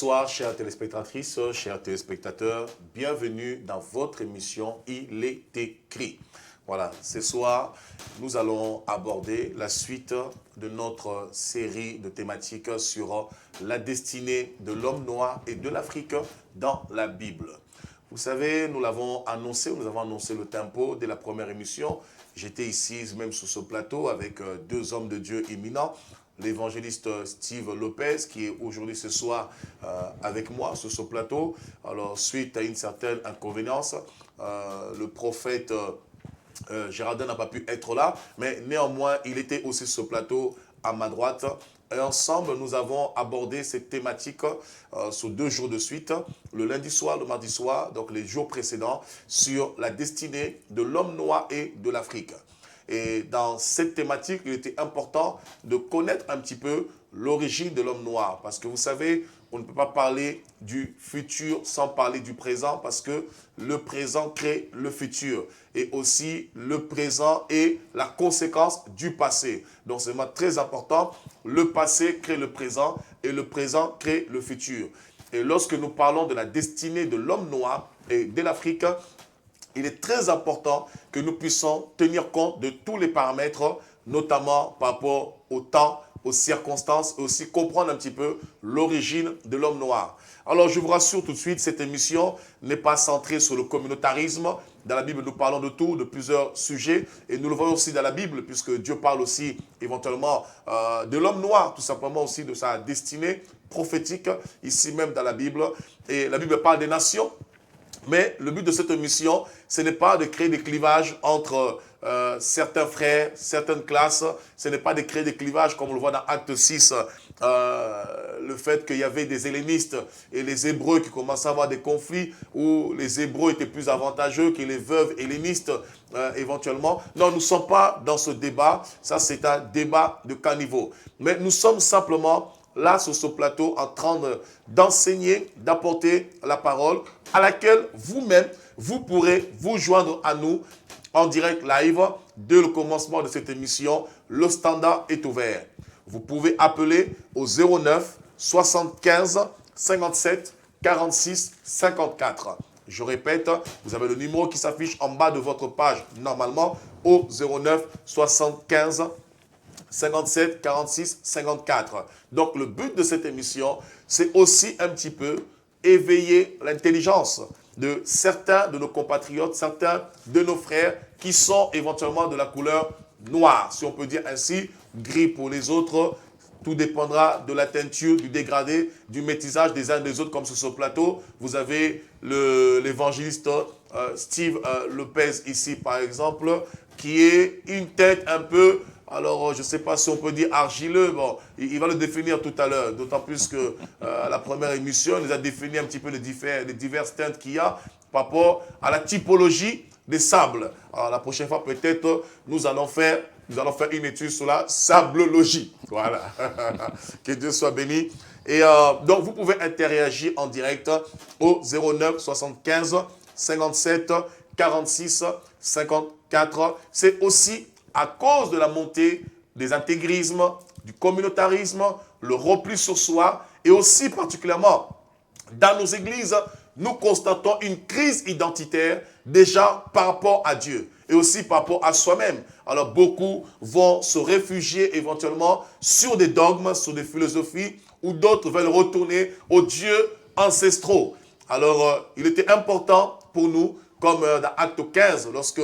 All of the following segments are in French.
Bonsoir, chères téléspectatrices, chers téléspectateurs. Bienvenue dans votre émission Il est écrit. Voilà, ce soir, nous allons aborder la suite de notre série de thématiques sur la destinée de l'homme noir et de l'Afrique dans la Bible. Vous savez, nous avons annoncé le tempo dès la première émission. J'étais ici, même sur ce plateau, avec deux hommes de Dieu éminents. L'évangéliste Steve Lopez, qui est aujourd'hui ce soir avec moi sur ce plateau. Alors, suite à une certaine inconvénience, le prophète Géraldin n'a pas pu être là, mais néanmoins, il était aussi sur ce plateau à ma droite. Et ensemble, nous avons abordé cette thématique sur 2 jours de suite, le lundi soir, le mardi soir, donc les jours précédents, sur la destinée de l'homme noir et de l'Afrique. Et dans cette thématique, il était important de connaître un petit peu l'origine de l'homme noir. Parce que vous savez, on ne peut pas parler du futur sans parler du présent, parce que le présent crée le futur. Et aussi, le présent est la conséquence du passé. Donc, c'est vraiment très important. Le passé crée le présent et le présent crée le futur. Et lorsque nous parlons de la destinée de l'homme noir et de l'Afrique, il est très important que nous puissions tenir compte de tous les paramètres, notamment par rapport au temps, aux circonstances, et aussi comprendre un petit peu l'origine de l'homme noir. Alors, je vous rassure tout de suite, cette émission n'est pas centrée sur le communautarisme. Dans la Bible, nous parlons de tout, de plusieurs sujets, et nous le voyons aussi dans la Bible, puisque Dieu parle aussi éventuellement de l'homme noir, tout simplement aussi de sa destinée prophétique, ici même dans la Bible. Et la Bible parle des nations. Mais le but de cette émission, ce n'est pas de créer des clivages entre certains frères, certaines classes. Ce n'est pas de créer des clivages comme on le voit dans Acte 6, le fait qu'il y avait des hellénistes et les Hébreux qui commençaient à avoir des conflits où les Hébreux étaient plus avantageux que les veuves hellénistes éventuellement. Non, nous ne sommes pas dans ce débat. Ça, c'est un débat de caniveau. Mais nous sommes simplement là, sur ce plateau, en train d'enseigner, d'apporter la parole à laquelle vous-même, vous pourrez vous joindre à nous en direct live dès le commencement de cette émission. Le standard est ouvert. Vous pouvez appeler au 09 75 57 46 54. Je répète, vous avez le numéro qui s'affiche en bas de votre page normalement au 09 75 57 46 54. Donc, le but de cette émission, c'est aussi un petit peu éveiller l'intelligence de certains de nos compatriotes, certains de nos frères qui sont éventuellement de la couleur noire, si on peut dire ainsi, gris pour les autres. Tout dépendra de la teinture, du dégradé, du métissage des uns des autres, comme sur ce plateau. Vous avez l'évangéliste Steve Lopez ici, par exemple, qui est une tête un peu... Alors, je ne sais pas si on peut dire argileux. Bon, il va le définir tout à l'heure. D'autant plus que la première émission, il nous a défini un petit peu les diverses teintes qu'il y a par rapport à la typologie des sables. Alors, la prochaine fois, peut-être, nous allons faire une étude sur la sablologie. Voilà. Que Dieu soit béni. Et donc, vous pouvez interagir en direct au 09 75 57 46 54. C'est aussi à cause de la montée des intégrismes, du communautarisme, le repli sur soi, et aussi particulièrement dans nos églises, nous constatons une crise identitaire déjà par rapport à Dieu et aussi par rapport à soi-même. Alors beaucoup vont se réfugier éventuellement sur des dogmes, sur des philosophies, ou d'autres veulent retourner aux dieux ancestraux. Alors il était important pour nous, comme dans Acte 15, lorsque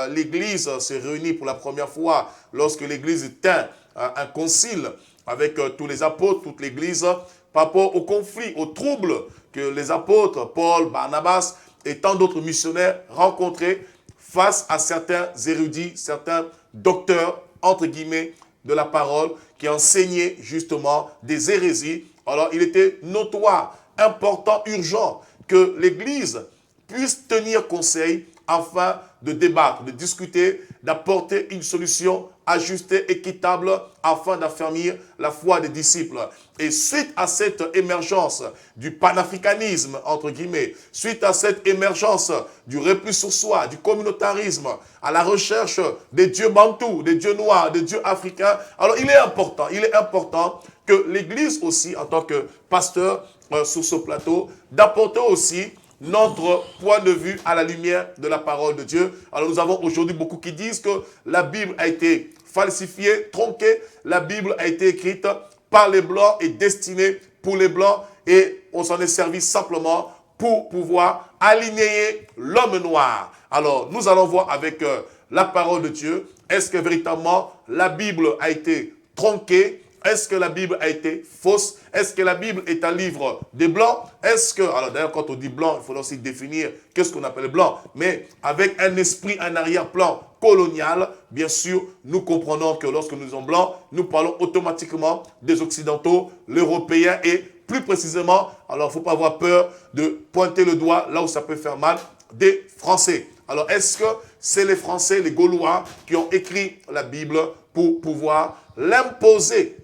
l'Église s'est réunie pour la première fois, lorsque l'Église tint un concile avec tous les apôtres, toute l'Église, par rapport au conflit, aux troubles que les apôtres, Paul, Barnabas et tant d'autres missionnaires rencontraient face à certains érudits, certains docteurs, entre guillemets, de la parole, qui enseignaient justement des hérésies. Alors il était notoire, important, urgent que l'Église puisse tenir conseil afin de débattre, de discuter, d'apporter une solution ajustée, équitable, afin d'affermir la foi des disciples. Et suite à cette émergence du panafricanisme, entre guillemets, suite à cette émergence du repli sur soi, du communautarisme, à la recherche des dieux bantous, des dieux noirs, des dieux africains, alors il est important que l'Église aussi, en tant que pasteur, sur ce plateau, d'apporter aussi notre point de vue à la lumière de la parole de Dieu. Alors nous avons aujourd'hui beaucoup qui disent que la Bible a été falsifiée, tronquée. La Bible a été écrite par les Blancs et destinée pour les Blancs. Et on s'en est servi simplement pour pouvoir aligner l'homme noir. Alors nous allons voir avec la parole de Dieu. Est-ce que véritablement la Bible a été tronquée? Est-ce que la Bible a été fausse? Est-ce que la Bible est un livre des Blancs? Est-ce que, alors d'ailleurs quand on dit blanc, il faut aussi définir qu'est-ce qu'on appelle blanc. Mais avec un esprit, un arrière-plan colonial, bien sûr, nous comprenons que lorsque nous sommes blancs, nous parlons automatiquement des Occidentaux, l'Européen et plus précisément, alors il ne faut pas avoir peur de pointer le doigt là où ça peut faire mal, des Français. Alors est-ce que c'est les Français, les Gaulois qui ont écrit la Bible pour pouvoir l'imposer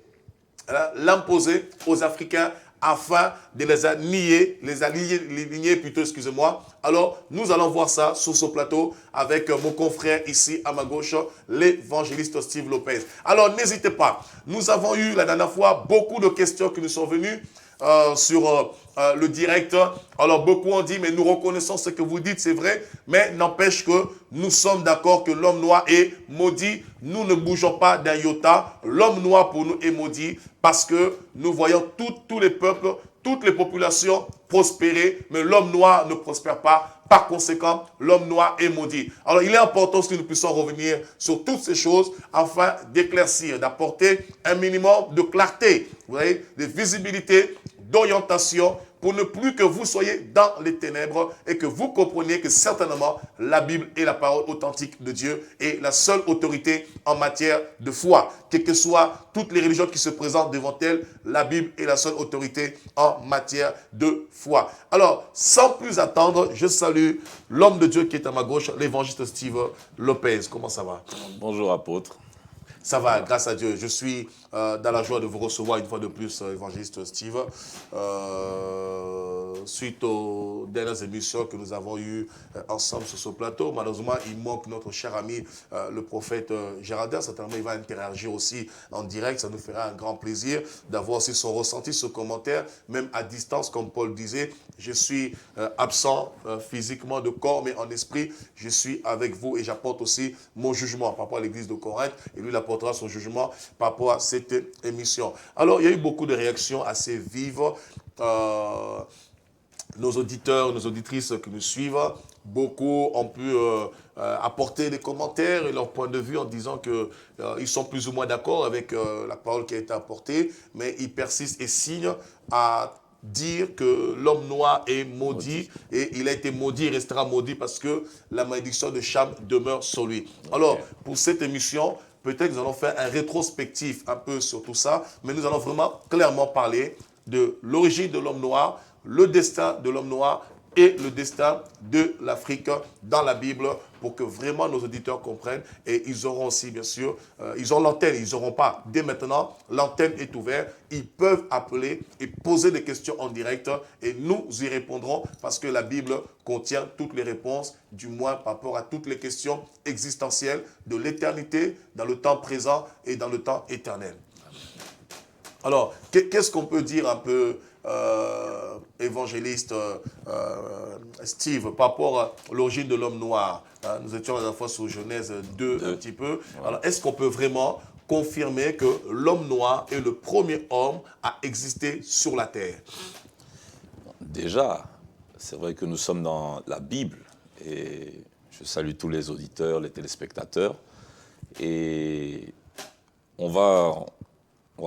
aux Africains afin de les aligner plutôt, excusez-moi. Alors, nous allons voir ça sur ce plateau avec mon confrère ici à ma gauche, l'évangéliste Steve Lopez. Alors, n'hésitez pas. Nous avons eu la dernière fois beaucoup de questions qui nous sont venues sur le direct. Alors, beaucoup ont dit, mais nous reconnaissons ce que vous dites, c'est vrai, mais n'empêche que nous sommes d'accord que l'homme noir est maudit. Nous ne bougeons pas d'un iota. L'homme noir pour nous est maudit parce que nous voyons tous les peuples, toutes les populations prospérer, mais l'homme noir ne prospère pas. Par conséquent, l'homme noir est maudit. Alors, il est important que nous puissions revenir sur toutes ces choses afin d'éclaircir, d'apporter un minimum de clarté, vous voyez, de visibilité, d'orientation, pour ne plus que vous soyez dans les ténèbres et que vous compreniez que certainement la Bible est la parole authentique de Dieu et la seule autorité en matière de foi. Quelles que soient toutes les religions qui se présentent devant elles, la Bible est la seule autorité en matière de foi. Alors, sans plus attendre, je salue l'homme de Dieu qui est à ma gauche, l'évangéliste Steve Lopez. Comment ça va? Bonjour apôtre. Ça va, grâce à Dieu. Je suis dans la joie de vous recevoir une fois de plus, évangéliste Steve. Suite aux dernières émissions que nous avons eues ensemble sur ce plateau, malheureusement, il manque notre cher ami, le prophète Géraldin. Certainement, il va interagir aussi en direct. Ça nous fera un grand plaisir d'avoir aussi son ressenti, ce commentaire, même à distance, comme Paul disait. Je suis absent physiquement de corps, mais en esprit, je suis avec vous et j'apporte aussi mon jugement par rapport à l'église de Corinthe. Et lui, il apportera son jugement par rapport à cette émission. Alors, il y a eu beaucoup de réactions assez vives. Nos auditeurs, nos auditrices qui nous suivent, beaucoup ont pu apporter des commentaires et leur point de vue en disant qu'ils sont plus ou moins d'accord avec la parole qui a été apportée, mais ils persistent et signent à dire que l'homme noir est maudit et il a été maudit, il restera maudit parce que la malédiction de Cham demeure sur lui. Alors, pour cette émission, peut-être que nous allons faire un rétrospectif un peu sur tout ça, mais nous allons vraiment clairement parler de l'origine de l'homme noir, le destin de l'homme noir et le destin de l'Afrique dans la Bible pour que vraiment nos auditeurs comprennent. Et ils auront aussi, bien sûr, ils ont l'antenne, ils n'auront pas. Dès maintenant, l'antenne est ouverte. Ils peuvent appeler et poser des questions en direct et nous y répondrons parce que la Bible contient toutes les réponses, du moins par rapport à toutes les questions existentielles de l'éternité, dans le temps présent et dans le temps éternel. Alors, qu'est-ce qu'on peut dire un peu, évangéliste Steve, par rapport à l'origine de l'homme noir? Nous étions la dernière fois sur Genèse 2 un petit peu. Alors, est-ce qu'on peut vraiment confirmer que l'homme noir est le premier homme à exister sur la terre? Déjà, c'est vrai que nous sommes dans la Bible et je salue tous les auditeurs, les téléspectateurs. Et on va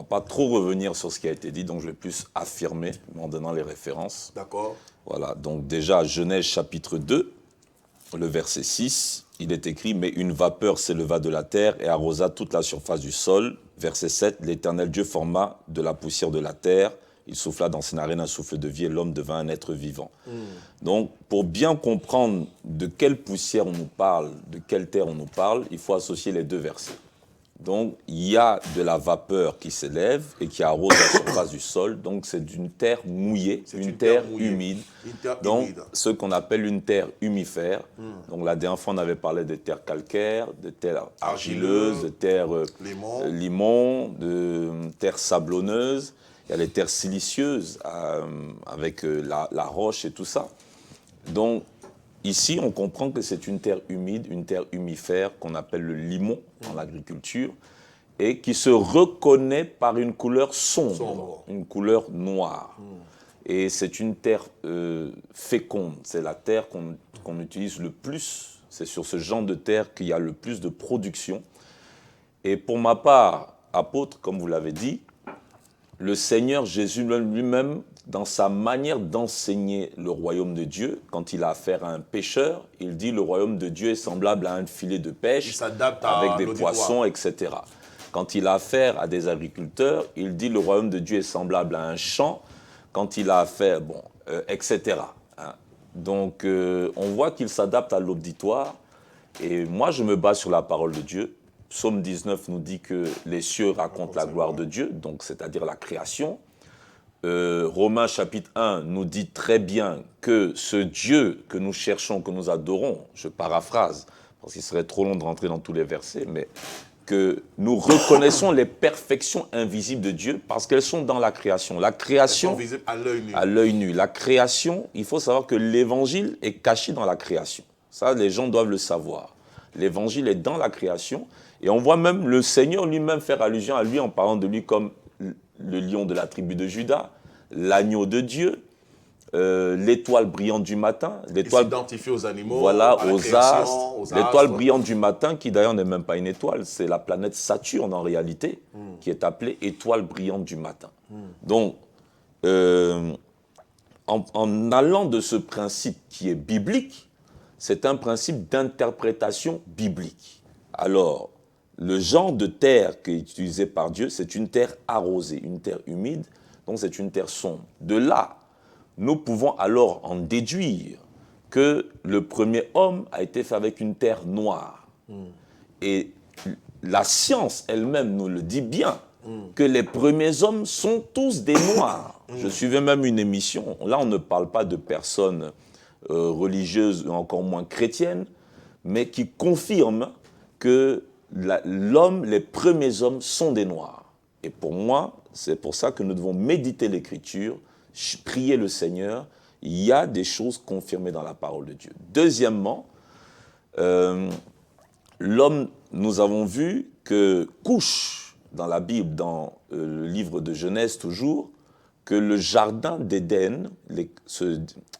pas trop revenir sur ce qui a été dit, donc je vais plus affirmer en donnant les références. D'accord. Voilà, donc déjà, Genèse chapitre 2, le verset 6, il est écrit « Mais une vapeur s'éleva de la terre et arrosa toute la surface du sol. » Verset 7, « L'Éternel Dieu forma de la poussière de la terre. Il souffla dans ses narines un souffle de vie et l'homme devint un être vivant. » Donc, pour bien comprendre de quelle poussière on nous parle, de quelle terre on nous parle, il faut associer les deux versets. Donc, il y a de la vapeur qui s'élève et qui arrose la surface du sol. Donc, c'est d'une terre mouillée, une terre humide. Donc, ce qu'on appelle une terre humifère. Donc, la dernière fois, on avait parlé de terres calcaires, de terres argileuses, de terres limon, de terres sablonneuses. il y a les terres silicieuses avec la roche et tout ça. Donc, ici, on comprend que c'est une terre humide, une terre humifère qu'on appelle le limon dans l'agriculture et qui se reconnaît par une couleur sombre. Une couleur noire. Et c'est une terre féconde. C'est la terre qu'on utilise le plus. C'est sur ce genre de terre qu'il y a le plus de production. Et pour ma part, apôtre, comme vous l'avez dit, le Seigneur Jésus lui-même, dans sa manière d'enseigner le royaume de Dieu, quand il a affaire à un pêcheur, il dit le royaume de Dieu est semblable à un filet de pêche avec des poissons, etc. Quand il a affaire à des agriculteurs, il dit le royaume de Dieu est semblable à un champ. Quand il a affaire, etc. Hein. Donc, on voit qu'il s'adapte à l'auditoire. Et moi, je me base sur la parole de Dieu. Psaume 19 nous dit que les cieux racontent la gloire de Dieu, donc c'est-à-dire la création. Romains chapitre 1 nous dit très bien que ce Dieu que nous cherchons, que nous adorons, je paraphrase, parce qu'il serait trop long de rentrer dans tous les versets, mais que nous reconnaissons les perfections invisibles de Dieu parce qu'elles sont dans la création. La création, elles sont visibles à l'œil nu. La création, il faut savoir que l'évangile est caché dans la création. Ça, les gens doivent le savoir. L'évangile est dans la création. Et on voit même le Seigneur lui-même faire allusion à lui en parlant de lui comme le lion de la tribu de Juda, l'agneau de Dieu, l'étoile brillante du matin. Il s'identifie aux animaux, voilà, aux astres. L'étoile brillante du matin, qui d'ailleurs n'est même pas une étoile, c'est la planète Saturne en réalité, qui est appelée étoile brillante du matin. Donc, en allant de ce principe qui est biblique, c'est un principe d'interprétation biblique. Alors, le genre de terre qui est utilisé par Dieu, c'est une terre arrosée, une terre humide, donc c'est une terre sombre. De là, nous pouvons alors en déduire que le premier homme a été fait avec une terre noire. Et la science elle-même nous le dit bien, que les premiers hommes sont tous des noirs. Je suivais même une émission, là on ne parle pas de personnes religieuses, encore moins chrétiennes, mais qui confirment que l'homme, les premiers hommes sont des noirs. Et pour moi, c'est pour ça que nous devons méditer l'Écriture, prier le Seigneur. Il y a des choses confirmées dans la parole de Dieu. Deuxièmement, l'homme, nous avons vu que Couche, dans la Bible, dans le livre de Genèse toujours, que le jardin d'Éden,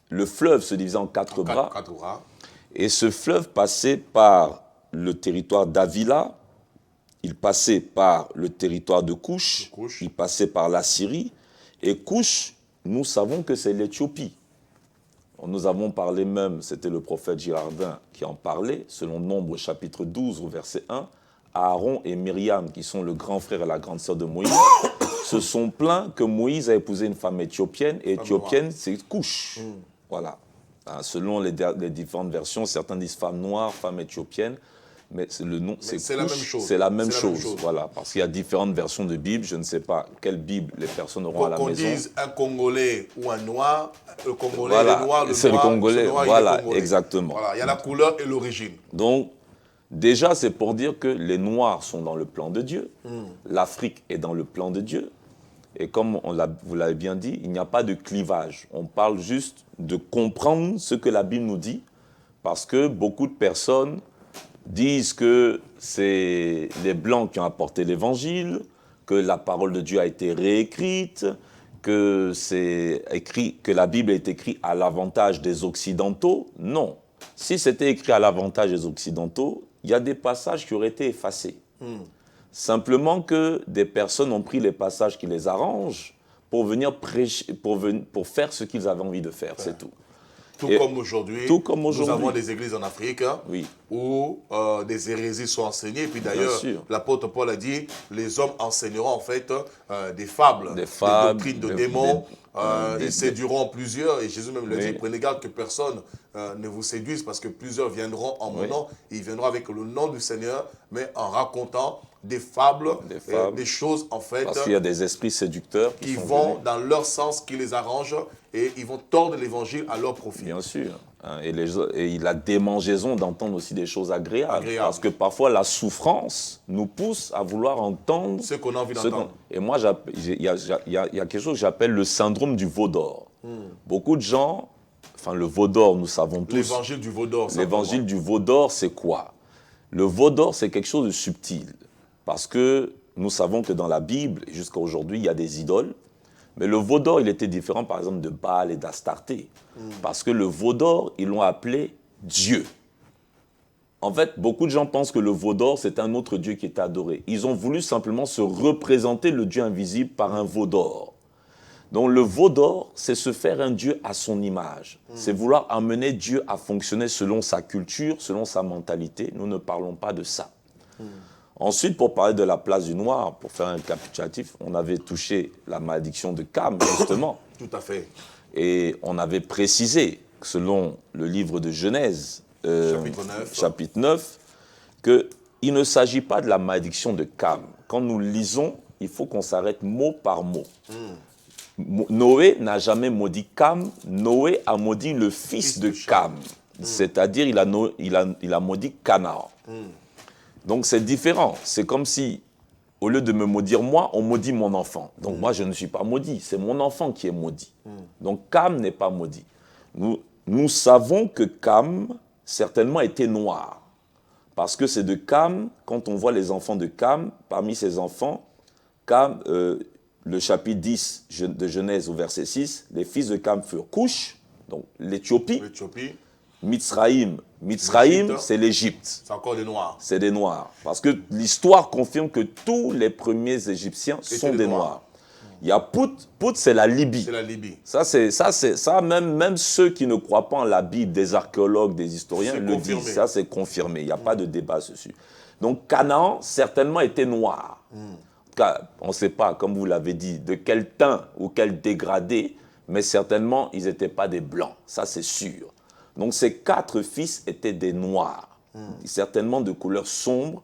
le fleuve se divisait en quatre bras, et ce fleuve passait par le territoire d'Avila, il passait par le territoire de Couche, il passait par la Syrie, et Couche, nous savons que c'est l'Éthiopie. Nous avons parlé même, c'était le prophète Girardin qui en parlait, selon Nombre chapitre 12 au verset 1, Aaron et Myriam, qui sont le grand frère et la grande sœur de Moïse, se sont plaints que Moïse a épousé une femme éthiopienne, et éthiopienne, c'est Couche. Voilà. Selon les différentes versions, certains disent femme noire, femme éthiopienne, mais le nom, c'est la même chose. C'est la même chose, voilà, parce qu'il y a différentes versions de Bible. Je ne sais pas quelle Bible les personnes auront à la maison. Qu'on dise un Congolais ou un Noir, le Congolais, voilà, le Noir, c'est le Congolais, voilà, Congolais. Exactement. Voilà, il y a la couleur et l'origine. Donc, déjà, c'est pour dire que les Noirs sont dans le plan de Dieu, l'Afrique est dans le plan de Dieu, et comme vous l'avez bien dit, il n'y a pas de clivage. On parle juste de comprendre ce que la Bible nous dit, parce que beaucoup de personnes disent que c'est les Blancs qui ont apporté l'Évangile, que la parole de Dieu a été réécrite, que la Bible est écrite à l'avantage des Occidentaux. Non. Si c'était écrit à l'avantage des Occidentaux, il y a des passages qui auraient été effacés. Simplement que des personnes ont pris les passages qui les arrangent pour venir prêcher, pour faire ce qu'ils avaient envie de faire, c'est tout. Tout comme aujourd'hui, nous avons des églises en Afrique où des hérésies sont enseignées. Et puis d'ailleurs, l'apôtre Paul a dit, les hommes enseigneront en fait des fables, des doctrines de démons. Ils séduiront plusieurs. Et Jésus même le dit, prenez garde que personne ne vous séduise parce que plusieurs viendront en mon nom. Ils viendront avec le nom du Seigneur, mais en racontant des fables, des choses en fait. Parce qu'il y a des esprits séducteurs qui vont dans leur sens, qui les arrangent et ils vont tordre l'évangile à leur profit. Bien sûr. hein, et la démangeaison d'entendre aussi des choses agréables. Parce que parfois, la souffrance nous pousse à vouloir entendre ce qu'on a envie d'entendre. Et moi, il y a quelque chose que j'appelle le syndrome du veau d'or. Beaucoup de gens, enfin le veau d'or, nous savons tous. L'évangile du veau d'or. L'évangile du veau d'or, c'est quoi? Le veau d'or, c'est quelque chose de subtil. Parce que nous savons que dans la Bible, jusqu'à aujourd'hui, il y a des idoles. Mais le veau d'or, il était différent, par exemple, de Baal et d'Astarté. Parce que le veau d'or, ils l'ont appelé Dieu. En fait, beaucoup de gens pensent que le veau d'or, c'est un autre Dieu qui était adoré. Ils ont voulu simplement se représenter le Dieu invisible par un veau d'or. Donc le veau d'or, c'est se faire un Dieu à son image. C'est vouloir amener Dieu à fonctionner selon sa culture, selon sa mentalité. Nous ne parlons pas de ça. Ensuite, pour parler de la place du noir, pour faire un récapitulatif, on avait touché la malédiction de Cam, justement. Tout à fait. Et on avait précisé, selon le livre de Genèse, chapitre 9, qu'il ne s'agit pas de la malédiction de Cam. Quand nous lisons, il faut qu'on s'arrête mot par mot. Noé n'a jamais maudit Cam, Noé a maudit le fils de Cam. C'est-à-dire, il a maudit Canaan. Donc c'est différent. C'est comme si, au lieu de me maudire moi, on maudit mon enfant. Donc moi, je ne suis pas maudit. C'est mon enfant qui est maudit. Donc Cam n'est pas maudit. Nous savons que Cam, certainement, était noir. Parce que c'est de Cam, quand on voit les enfants de Cam, parmi ces enfants, Cam, le chapitre 10 de Genèse au verset 6, les fils de Cam furent Couche, donc l'Éthiopie. Mitzraïm, c'est l'Égypte. C'est encore des Noirs. C'est des Noirs. Parce que l'histoire confirme que tous les premiers Égyptiens sont des Noirs. Il y a Pout, c'est la Libye. C'est la Libye. Ça, même ceux qui ne croient pas en la Bible, des archéologues, des historiens le disent. Ça, c'est confirmé. Il n'y a pas de débat dessus. Donc Canaan, certainement, était noir. En tout cas, on ne sait pas, comme vous l'avez dit, de quel teint ou quel dégradé, mais certainement, ils n'étaient pas des blancs. Ça, c'est sûr. Donc ces 4 fils étaient des noirs, certainement de couleur sombre.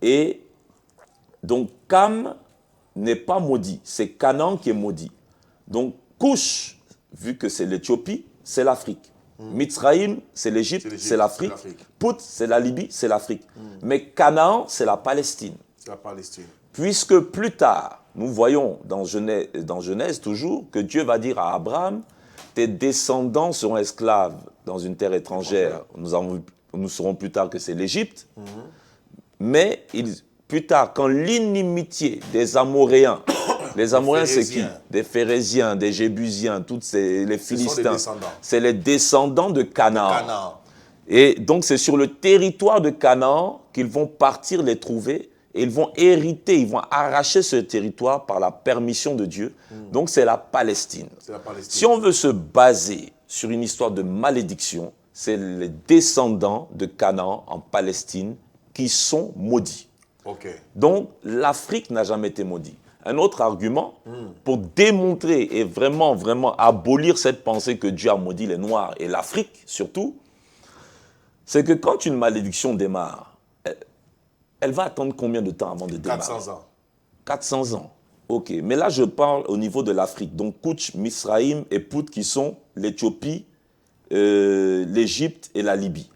Et donc Cam n'est pas maudit, c'est Canaan qui est maudit. Donc Couche, vu que c'est l'Éthiopie, c'est l'Afrique. Mitzraïm, c'est l'Égypte, c'est l'Afrique. Pout, c'est la Libye, c'est l'Afrique. Mais Canaan, c'est la Palestine. C'est la Palestine. Puisque plus tard, nous voyons dans Genèse toujours que Dieu va dire à Abraham, tes descendants seront esclaves dans une terre étrangère. Nous saurons plus tard que c'est l'Égypte. Mais plus tard, quand l'inimitié des Amoréens, les Amoréens c'est qui? Des Phérésiens, des Jébusiens, les Philistins. C'est les descendants de Canaan. Et donc c'est sur le territoire de Canaan qu'ils vont partir les trouver. Et ils vont hériter, ils vont arracher ce territoire par la permission de Dieu. Donc c'est la Palestine. Si on veut se baser sur une histoire de malédiction, c'est les descendants de Canaan en Palestine qui sont maudits. Donc l'Afrique n'a jamais été maudite. Un autre argument pour démontrer et vraiment, vraiment abolir cette pensée que Dieu a maudit les Noirs et l'Afrique surtout, c'est que quand une malédiction démarre, elle va attendre combien de temps avant de démarrer? 400 ans. 400 ans. Ok. Mais là, je parle au niveau de l'Afrique. Donc, Couch, Misraïm et Pout qui sont l'Éthiopie, l'Égypte et la Libye.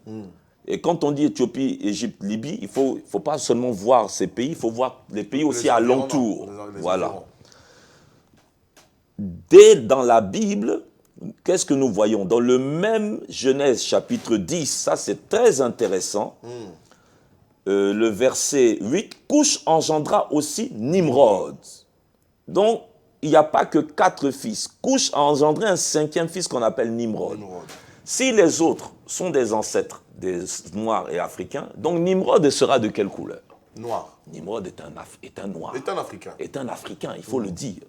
Et quand on dit Éthiopie, Égypte, Libye, il ne faut pas seulement voir ces pays, il faut voir les pays aussi alentours. Voilà. Dès dans la Bible, qu'est-ce que nous voyons? Dans le même Genèse chapitre 10, ça c'est très intéressant. Le verset 8, Couche engendra aussi Nimrod. Donc, il n'y a pas que 4 fils. Couche a engendré un 5e fils qu'on appelle Nimrod. Si les autres sont des ancêtres des Noirs et Africains, donc Nimrod sera de quelle couleur? Noir. Nimrod est un Noir. Est un Africain. Est un Africain, il faut le dire.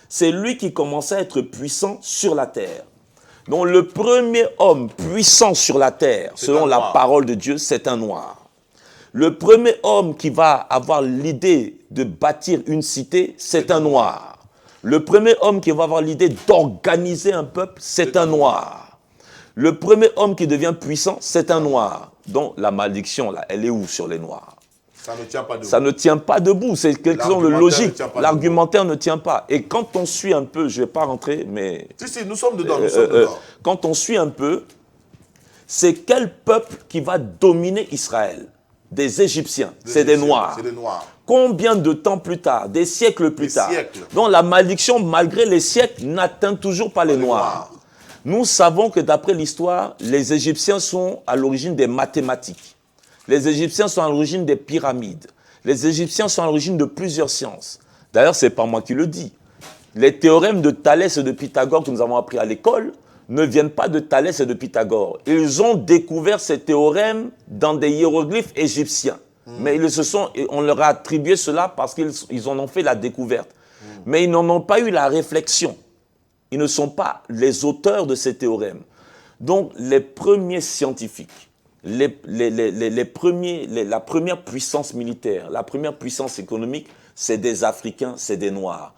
C'est lui qui commençait à être puissant sur la terre. Donc, le premier homme puissant sur la terre, selon la parole de Dieu, c'est un Noir. Le premier homme qui va avoir l'idée de bâtir une cité, c'est un Noir. Le premier homme qui va avoir l'idée d'organiser un peuple, c'est un Noir. Le premier homme qui devient puissant, c'est un Noir. Donc la malédiction, là, elle est où sur les Noirs? Ça ne tient pas debout. Ça ne tient pas debout, c'est quelque chose de logique. L'argumentaire ne tient pas. Et quand on suit un peu, je ne vais pas rentrer, mais... Si, nous sommes dedans, nous sommes dedans. Quand on suit un peu, c'est quel peuple qui va dominer Israël? Des Égyptiens, c'est des Noirs. C'est des Noirs. Combien de temps plus tard, des siècles plus tard, siècles. donc la malédiction, malgré les siècles, n'atteint toujours pas les Noirs. Nous savons que d'après l'histoire, les Égyptiens sont à l'origine des mathématiques. Les Égyptiens sont à l'origine des pyramides. Les Égyptiens sont à l'origine de plusieurs sciences. D'ailleurs, ce n'est pas moi qui le dis. Les théorèmes de Thalès et de Pythagore que nous avons appris à l'école ne viennent pas de Thalès et de Pythagore. Ils ont découvert ces théorèmes dans des hiéroglyphes égyptiens. Mais on leur a attribué cela parce qu'ils en ont fait la découverte. Mais ils n'en ont pas eu la réflexion. Ils ne sont pas les auteurs de ces théorèmes. Donc, les premiers scientifiques, la première puissance militaire, la première puissance économique, c'est des Africains, c'est des Noirs.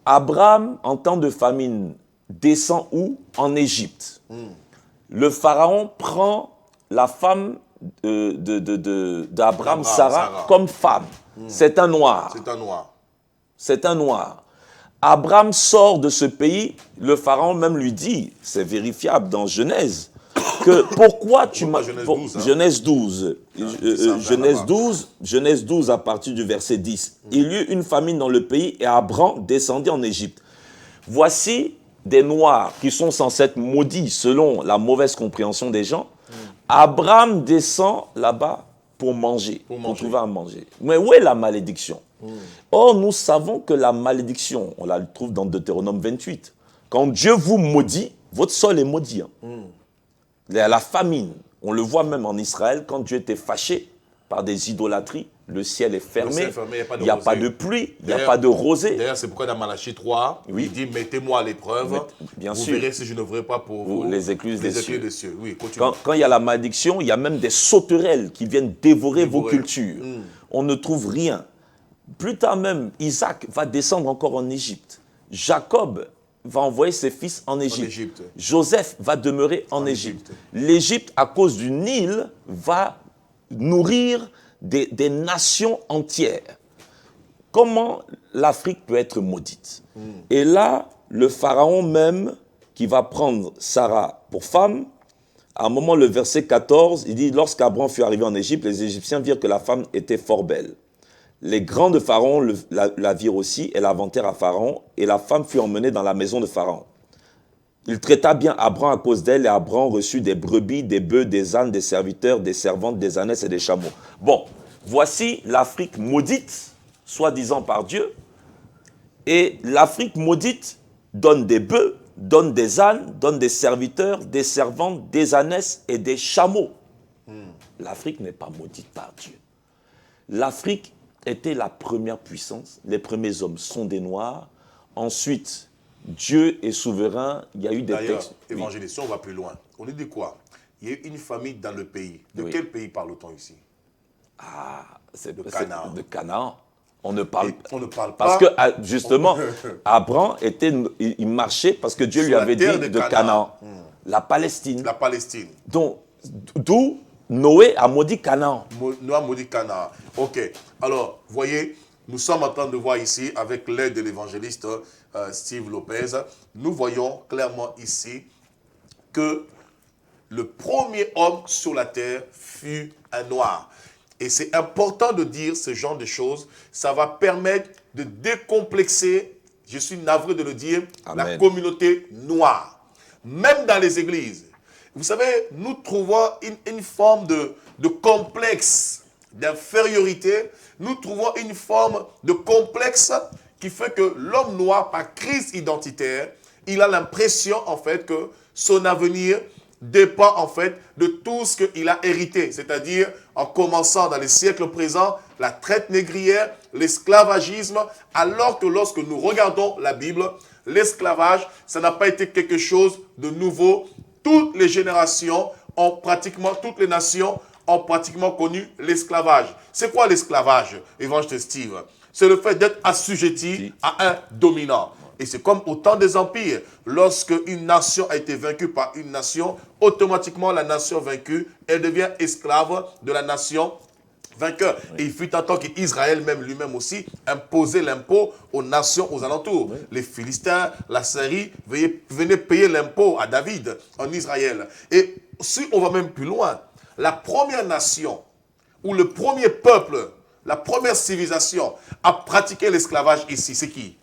Abraham, en temps de famine, descend où? En Égypte. Le pharaon prend la femme d'Abraham, Sarah, comme femme. C'est un Noir. C'est un Noir. C'est un Noir. Abraham sort de ce pays, le pharaon même lui dit, c'est vérifiable dans Genèse, que pourquoi tu m'as... Genèse 12, Genèse 12 à partir du verset 10. Il y eut une famine dans le pays et Abraham descendit en Égypte. Voici des Noirs qui sont censés être maudits selon la mauvaise compréhension des gens. Abraham descend là-bas pour manger, pour trouver à manger. Mais où est la malédiction? Or, nous savons que la malédiction, on la trouve dans Deutéronome 28. Quand Dieu vous maudit, votre sol est maudit. La famine, on le voit même en Israël, quand Dieu était fâché par des idolâtries, le ciel est fermé, il n'y a pas de pluie, il n'y a pas de rosée. D'ailleurs, c'est pourquoi dans Malachie 3, il dit, mettez-moi à l'épreuve, vous verrez si je ne verrai pas pour vous les écluses des cieux. Oui, quand il y a la malédiction, il y a même des sauterelles qui viennent dévorer vos cultures. On ne trouve rien. Plus tard même, Isaac va descendre encore en Égypte. Jacob va envoyer ses fils en Égypte. Joseph va demeurer en Égypte. L'Égypte, à cause du Nil, va nourrir des nations entières. Comment l'Afrique peut être maudite? Et là, le pharaon même, qui va prendre Sarah pour femme, à un moment, le verset 14, il dit « Lorsqu'Abraham fut arrivé en Égypte, les Égyptiens virent que la femme était fort belle. Les grands de Pharaon la virent aussi et la vantèrent à Pharaon, et la femme fut emmenée dans la maison de Pharaon. Il traita bien Abraham à cause d'elle, et Abraham reçut des brebis, des bœufs, des ânes, des serviteurs, des servantes, des ânesses et des chameaux. » Bon, voici l'Afrique maudite, soi-disant par Dieu, et l'Afrique maudite donne des bœufs, donne des ânes, donne des serviteurs, des servantes, des ânesses et des chameaux. L'Afrique n'est pas maudite par Dieu. L'Afrique était la première puissance. Les premiers hommes sont des Noirs. Ensuite, Dieu est souverain. Il y a eu des textes. Évangéliste, on va plus loin. On dit quoi? Il y a eu une famille dans le pays. De quel pays parle-t-on ici? C'est de Canaan. De Canaan. On ne parle pas. Parce que, justement, Abraham il marchait parce que Dieu lui avait dit de Canaan. La Palestine. La Palestine. Donc, d'où Noé a maudit Canaan. Noé a maudit Canaan. Ok. Alors, voyez, nous sommes en train de voir ici, avec l'aide de l'évangéliste Steve Lopez, nous voyons clairement ici que le premier homme sur la terre fut un noir. Et c'est important de dire ce genre de choses. Ça va permettre de décomplexer, je suis navré de le dire, la communauté noire. Même dans les églises. Vous savez, nous trouvons une forme de complexe, d'infériorité. Nous trouvons une forme de complexe qui fait que l'homme noir, par crise identitaire, il a l'impression en fait que son avenir dépend en fait de tout ce qu'il a hérité. C'est-à-dire, en commençant dans les siècles présents, la traite négrière, l'esclavagisme, alors que lorsque nous regardons la Bible, l'esclavage, ça n'a pas été quelque chose de nouveau. Toutes les générations toutes les nations ont pratiquement connu l'esclavage. C'est quoi l'esclavage, évangéliste Steve? C'est le fait d'être assujetti à un dominant. Et c'est comme au temps des empires. Lorsque une nation a été vaincue par une nation, automatiquement la nation vaincue, elle devient esclave de la nation vainqueur. Oui. Et il fut un temps qu'Israël même lui-même aussi imposait l'impôt aux nations aux alentours. Oui. Les Philistins, la Syrie venaient payer l'impôt à David en Israël. Et si on va même plus loin, la première nation ou le premier peuple, la première civilisation à pratiquer l'esclavage ici, c'est qui?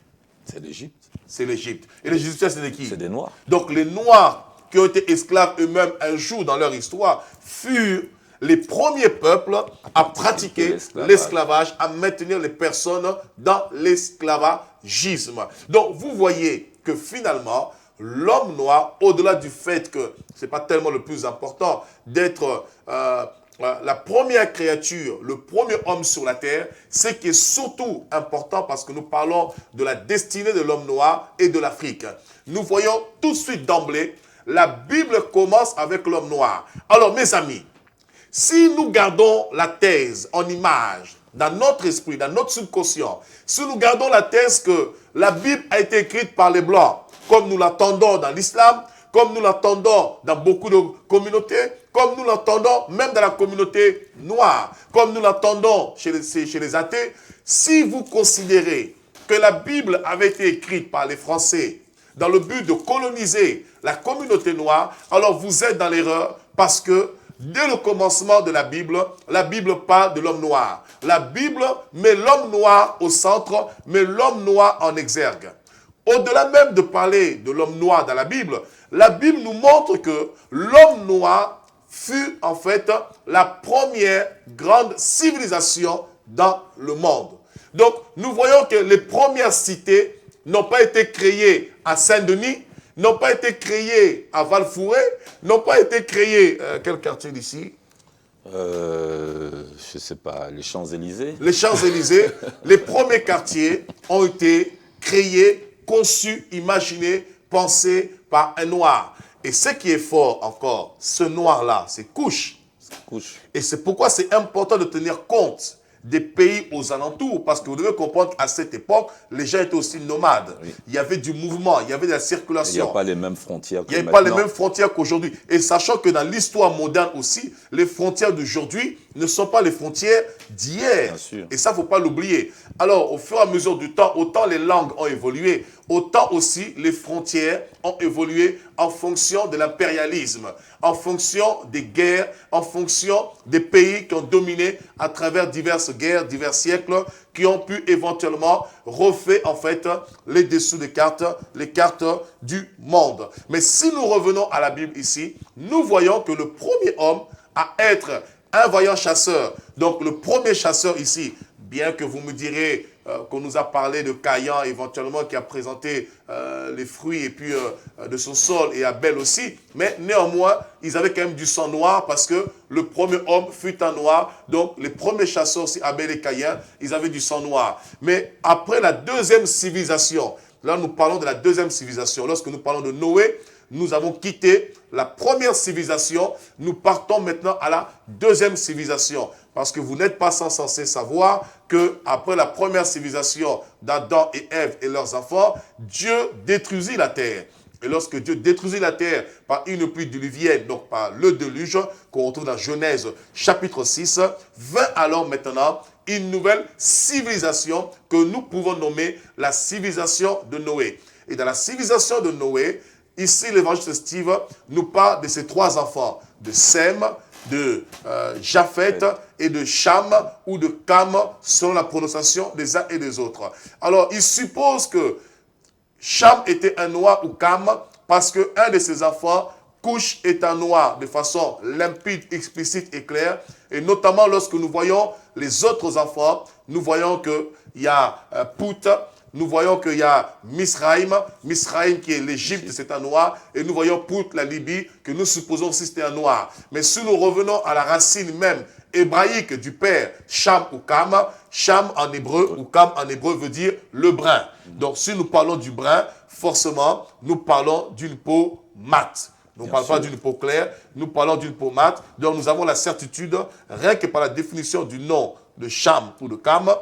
C'est l'Égypte. C'est l'Égypte. Et les Égyptiens, c'est de qui? C'est des Noirs. Donc les Noirs qui ont été esclaves eux-mêmes un jour dans leur histoire furent les premiers peuples à pratiquer l'esclavage, à maintenir les personnes dans l'esclavagisme. Donc vous voyez que finalement, l'homme noir, au-delà du fait que ce n'est pas tellement le plus important d'être la première créature, le premier homme sur la terre, ce qui est surtout important parce que nous parlons de la destinée de l'homme noir et de l'Afrique. Nous voyons tout de suite d'emblée, la Bible commence avec l'homme noir. Alors mes amis, si nous gardons la thèse en image, dans notre esprit, dans notre subconscient, si nous gardons la thèse que la Bible a été écrite par les Blancs, comme nous l'attendons dans l'islam, comme nous l'entendons dans beaucoup de communautés, comme nous l'entendons même dans la communauté noire, comme nous l'entendons chez les athées, si vous considérez que la Bible avait été écrite par les Français dans le but de coloniser la communauté noire, alors vous êtes dans l'erreur parce que dès le commencement de la Bible parle de l'homme noir. La Bible met l'homme noir au centre, met l'homme noir en exergue. Au-delà même de parler de l'homme noir dans la Bible nous montre que l'homme noir fut en fait la première grande civilisation dans le monde. Donc, nous voyons que les premières cités n'ont pas été créées à Saint-Denis, n'ont pas été créées à Val-Fouré, n'ont pas été créées... quel quartier d'ici? Je ne sais pas, les Champs-Élysées. Les Champs-Élysées, les premiers quartiers ont été créés, conçus, imaginés, pensés par un noir. Et ce qui est fort encore, ce noir-là, c'est Couche. Et c'est pourquoi c'est important de tenir compte des pays aux alentours, parce que vous devez comprendre qu'à cette époque, les gens étaient aussi nomades. Oui. Il y avait du mouvement, il y avait de la circulation. Il n'y a pas les mêmes frontières que maintenant. Il n'y a pas les mêmes frontières qu'aujourd'hui. Et sachant que dans l'histoire moderne aussi, les frontières d'aujourd'hui ne sont pas les frontières d'hier. Et ça, il ne faut pas l'oublier. Alors, au fur et à mesure du temps, autant les langues ont évolué, autant aussi les frontières ont évolué en fonction de l'impérialisme, en fonction des guerres, en fonction des pays qui ont dominé à travers diverses guerres, divers siècles, qui ont pu éventuellement refaire en fait les dessous des cartes, les cartes du monde. Mais si nous revenons à la Bible ici, nous voyons que le premier homme à être un vaillant chasseur, donc le premier chasseur ici, bien que vous me direz qu'on nous a parlé de Caïn éventuellement qui a présenté les fruits et puis de son sol et Abel aussi, mais néanmoins ils avaient quand même du sang noir parce que le premier homme fut un noir, donc les premiers chasseurs aussi Abel et Caïn, ils avaient du sang noir. Mais après la deuxième civilisation, là nous parlons de la deuxième civilisation, lorsque nous parlons de Noé, nous avons quitté la première civilisation, nous partons maintenant à la deuxième civilisation. Parce que vous n'êtes pas sans censé savoir qu'après la première civilisation d'Adam et Ève et leurs enfants, Dieu détruisit la terre. Et lorsque Dieu détruisit la terre par une pluie diluvienne, donc par le déluge, qu'on retrouve dans Genèse chapitre 6, vint alors maintenant une nouvelle civilisation que nous pouvons nommer la civilisation de Noé. Et dans la civilisation de Noé, ici, l'évangile Steve nous parle de ces trois enfants, de Sem, de Japheth et de Cham ou de Cam, selon la prononciation des uns et des autres. Alors, il suppose que Cham était un noir ou Cam parce qu'un de ses enfants, Couche, est un noir de façon limpide, explicite et claire. Et notamment lorsque nous voyons les autres enfants, nous voyons qu'il y a Pout, nous voyons qu'il y a Misraïm qui est l'Égypte, c'est un noir, et nous voyons Pout, la Libye, que nous supposons aussi c'était un noir. Mais si nous revenons à la racine même hébraïque du père Cham ou Cam, Cham en hébreu ou Cam en hébreu veut dire le brun. Donc si nous parlons du brun, forcément, nous parlons d'une peau mate. Nous ne parlons pas d'une peau claire, nous parlons d'une peau mate. Donc nous avons la certitude, rien que par la définition du nom de Cham ou de Cam,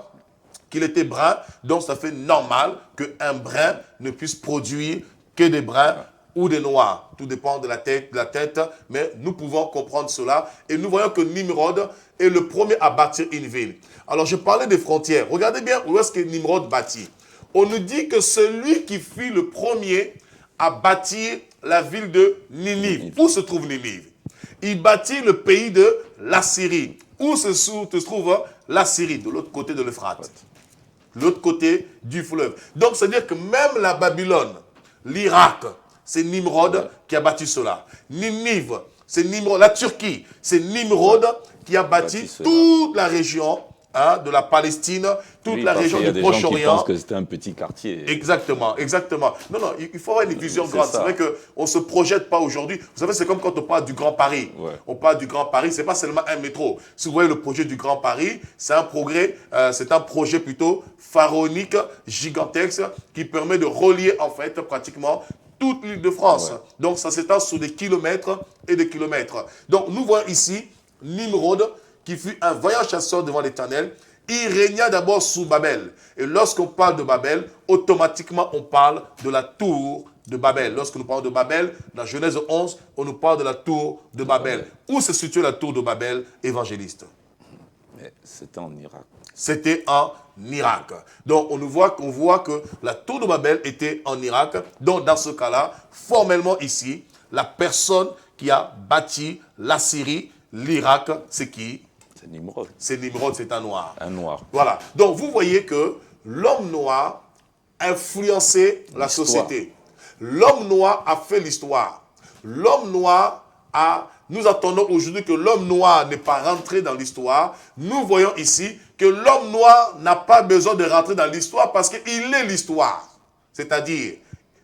qu'il était brun, donc ça fait normal qu'un brun ne puisse produire que des bruns ou des noirs. Tout dépend de la tête, mais nous pouvons comprendre cela. Et nous voyons que Nimrod est le premier à bâtir une ville. Alors, je parlais des frontières. Regardez bien où est-ce que Nimrod bâtit. On nous dit que celui qui fut le premier à bâtir la ville de Ninive. Où se trouve Ninive? Il bâtit le pays de l'Assyrie. Où se trouve l'Assyrie? De l'autre côté de l'Euphrate. L'autre côté du fleuve. Donc, c'est-à-dire que même la Babylone, l'Irak, c'est Nimrod qui a bâti cela. Ninive, c'est Nimrod. La Turquie, c'est Nimrod qui a bâti toute la région de la Palestine, toute la région du Proche-Orient. Il y a des gens qui pensent que c'était un petit quartier. Exactement, exactement. Non, il faut avoir une vision grande. C'est vrai qu'on ne se projette pas aujourd'hui. Vous savez, c'est comme quand on parle du Grand Paris. Ouais. On parle du Grand Paris, ce n'est pas seulement un métro. Si vous voyez le projet du Grand Paris, c'est un projet plutôt pharaonique, gigantesque, qui permet de relier en fait pratiquement toute l'île de France. Ouais. Donc ça s'étend sur des kilomètres et des kilomètres. Donc nous voyons ici Nimrod, qui fut un vaillant chasseur devant l'Éternel. Il régna d'abord sous Babel. Et lorsqu'on parle de Babel, automatiquement on parle de la tour de Babel. Lorsque nous parlons de Babel, dans Genèse 11, on nous parle de la tour de Babel. Où se situe la tour de Babel, évangéliste? C'était en Irak. C'était en Irak. Donc on voit que la tour de Babel était en Irak. Donc dans ce cas-là, formellement ici, la personne qui a bâti la Syrie, l'Irak, c'est qui? C'est Nimrod. C'est Nimrod, c'est un noir. Un noir. Voilà. Donc vous voyez que l'homme noir influençait la société. L'homme noir a fait l'histoire. L'homme noir a... Nous attendons aujourd'hui que l'homme noir n'est pas rentré dans l'histoire. Nous voyons ici que l'homme noir n'a pas besoin de rentrer dans l'histoire parce qu'il est l'histoire. C'est-à-dire,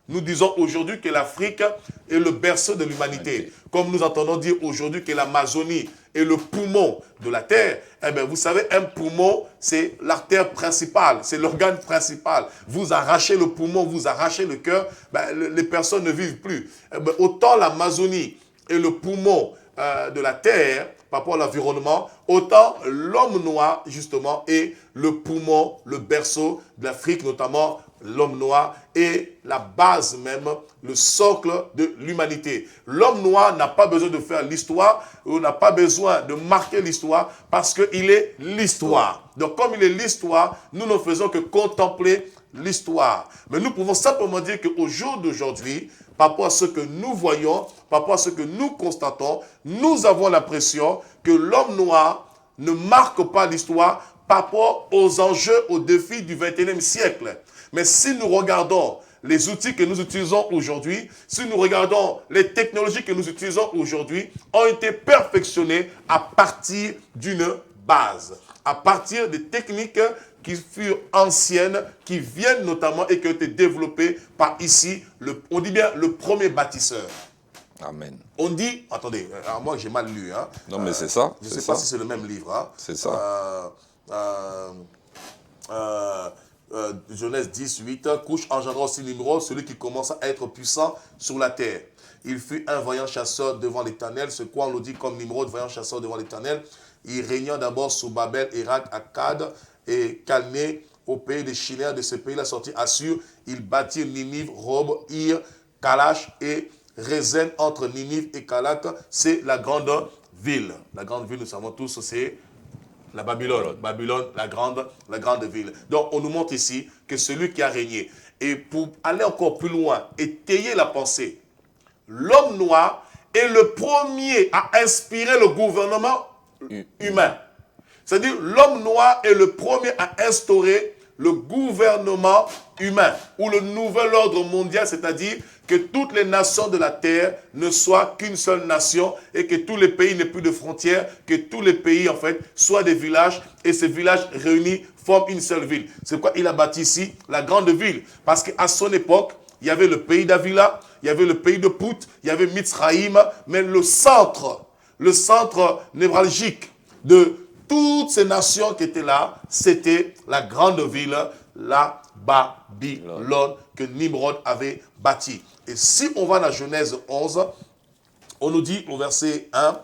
nous disons aujourd'hui que l'Afrique est le berceau de l'humanité. Comme nous entendons dire aujourd'hui que l'Amazonie est le poumon de la terre. Eh bien, vous savez, un poumon, c'est l'artère principale, c'est l'organe principal. Vous arrachez le poumon, vous arrachez le cœur, les personnes ne vivent plus. Eh bien, autant l'Amazonie est le poumon de la terre par rapport à l'environnement, autant l'homme noir, justement, est le poumon, le berceau de l'Afrique, notamment l'homme noir est la base même, le socle de l'humanité. L'homme noir n'a pas besoin de faire l'histoire, ou n'a pas besoin de marquer l'histoire, parce qu'il est l'histoire. Donc comme il est l'histoire, nous ne faisons que contempler l'histoire. Mais nous pouvons simplement dire qu'au jour d'aujourd'hui, par rapport à ce que nous voyons, par rapport à ce que nous constatons, nous avons l'impression que l'homme noir ne marque pas l'histoire par rapport aux enjeux, aux défis du XXIe siècle. Mais si nous regardons les outils que nous utilisons aujourd'hui, si nous regardons les technologies que nous utilisons aujourd'hui, ont été perfectionnées à partir d'une base, à partir des techniques qui furent anciennes, qui viennent notamment et qui ont été développées par ici, on dit bien le premier bâtisseur. Amen. On dit, attendez, moi j'ai mal lu. Hein, non mais c'est ça. Je ne sais pas si c'est le même livre. Hein, c'est ça. Genèse 10, 8, couche engendra aussi Nimrod, celui qui commence à être puissant sur la terre. Il fut un vaillant chasseur devant l'Éternel, ce quoi on le dit comme Nimrod, vaillant chasseur devant l'Éternel. Il régna d'abord sous Babel, Irak, Akkad et Calné, au pays des Chiléens. De ce pays-là sorti Assur. Il bâtit Ninive, Rob, Ir, Kalash et Rézen. Entre Ninive et Kalak, c'est la grande ville. La grande ville, nous savons tous, c'est la Babylone. Babylone, la grande ville. Donc, on nous montre ici que celui qui a régné. Et pour aller encore plus loin, étayer la pensée, l'homme noir est le premier à inspirer le gouvernement humain. C'est-à-dire, l'homme noir est le premier à instaurer le gouvernement humain ou le nouvel ordre mondial, c'est-à-dire que toutes les nations de la terre ne soient qu'une seule nation et que tous les pays n'aient plus de frontières, que tous les pays, en fait, soient des villages et ces villages réunis forment une seule ville. C'est pourquoi il a bâti ici la grande ville. Parce qu'à son époque, il y avait le pays d'Avila, il y avait le pays de Pout, il y avait Mitzraïm, mais le centre névralgique de toutes ces nations qui étaient là, c'était la grande ville, la Babylone, que Nimrod avait bâtie. Et si on va dans Genèse 11, on nous dit au verset 1,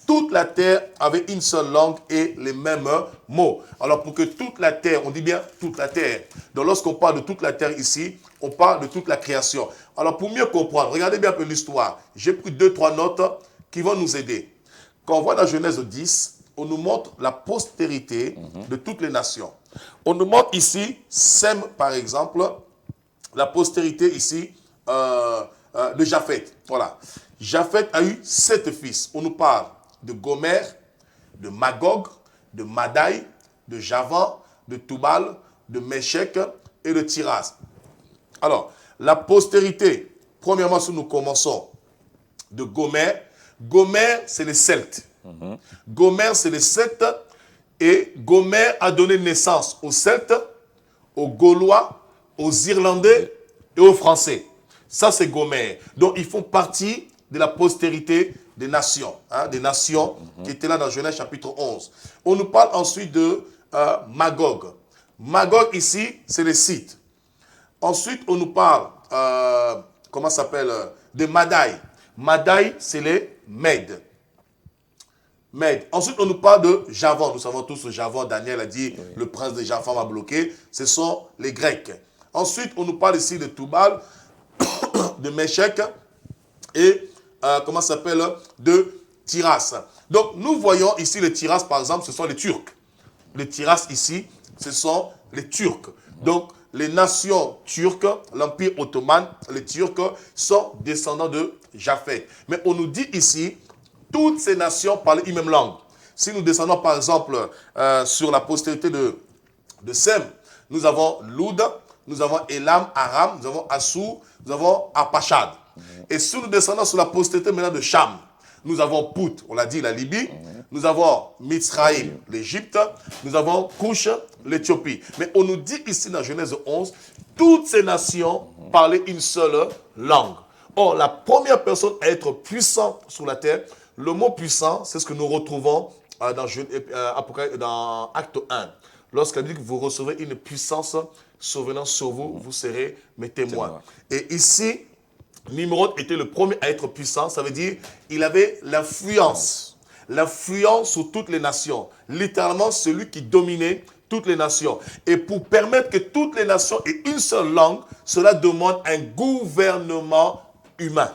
toute la terre avait une seule langue et les mêmes mots. Alors pour que toute la terre, on dit bien toute la terre. Donc lorsqu'on parle de toute la terre ici, on parle de toute la création. Alors pour mieux comprendre, regardez bien un peu l'histoire. J'ai pris 2-3 notes qui vont nous aider. Quand on voit dans Genèse 10, on nous montre la postérité de toutes les nations. On nous montre ici, Sem par exemple, la postérité ici de Japheth. Voilà. Japheth a eu 7 fils. On nous parle de Gomer, de Magog, de Madai, de Javan, de Tubal, de Méchec et de Tiras. Alors, la postérité, premièrement, si nous commençons de Gomer, Gomer, c'est les Celtes. Gomer, c'est les Celtes, et Gomer a donné naissance aux Celtes, aux Gaulois, aux Irlandais et aux Français. Ça, c'est Gomer. Donc, ils font partie de la postérité des nations, qui étaient là dans Genèse chapitre 11. On nous parle ensuite de Magog. Magog, ici, c'est les Scythes. Ensuite, on nous parle, comment ça s'appelle, de Madai. Madai, c'est les Mèdes. Ensuite, on nous parle de Javan. Nous savons tous que Javan, Daniel a dit, le prince de Javan m'a bloqué. Ce sont les Grecs. Ensuite, on nous parle ici de Tubal, de Méchec et, comment ça s'appelle, de Tiras. Donc, nous voyons ici les Tiras, par exemple, ce sont les Turcs. Les Tiras ici, ce sont les Turcs. Donc, les nations turques, l'Empire ottoman, les Turcs sont descendants de Japheth. Mais on nous dit ici, toutes ces nations parlent une même langue. Si nous descendons par exemple sur la postérité de Sem, nous avons Loud, nous avons Elam, Aram, nous avons Assur, nous avons Arpachad. Et si nous descendons sur la postérité maintenant de Cham, nous avons Pout, on l'a dit, la Libye, nous avons Mitzraïm, l'Égypte, nous avons Couche, l'Éthiopie. Mais on nous dit ici dans Genèse 11, toutes ces nations parlaient une seule langue. Or, la première personne à être puissante sur la terre, le mot puissant, c'est ce que nous retrouvons dans Acte 1. Lorsqu'elle dit que vous recevrez une puissance survenant sur vous, vous serez mes témoins. Et ici, Nimrod était le premier à être puissant, ça veut dire qu'il avait l'influence sur toutes les nations. Littéralement, celui qui dominait toutes les nations. Et pour permettre que toutes les nations aient une seule langue, cela demande un gouvernement humain.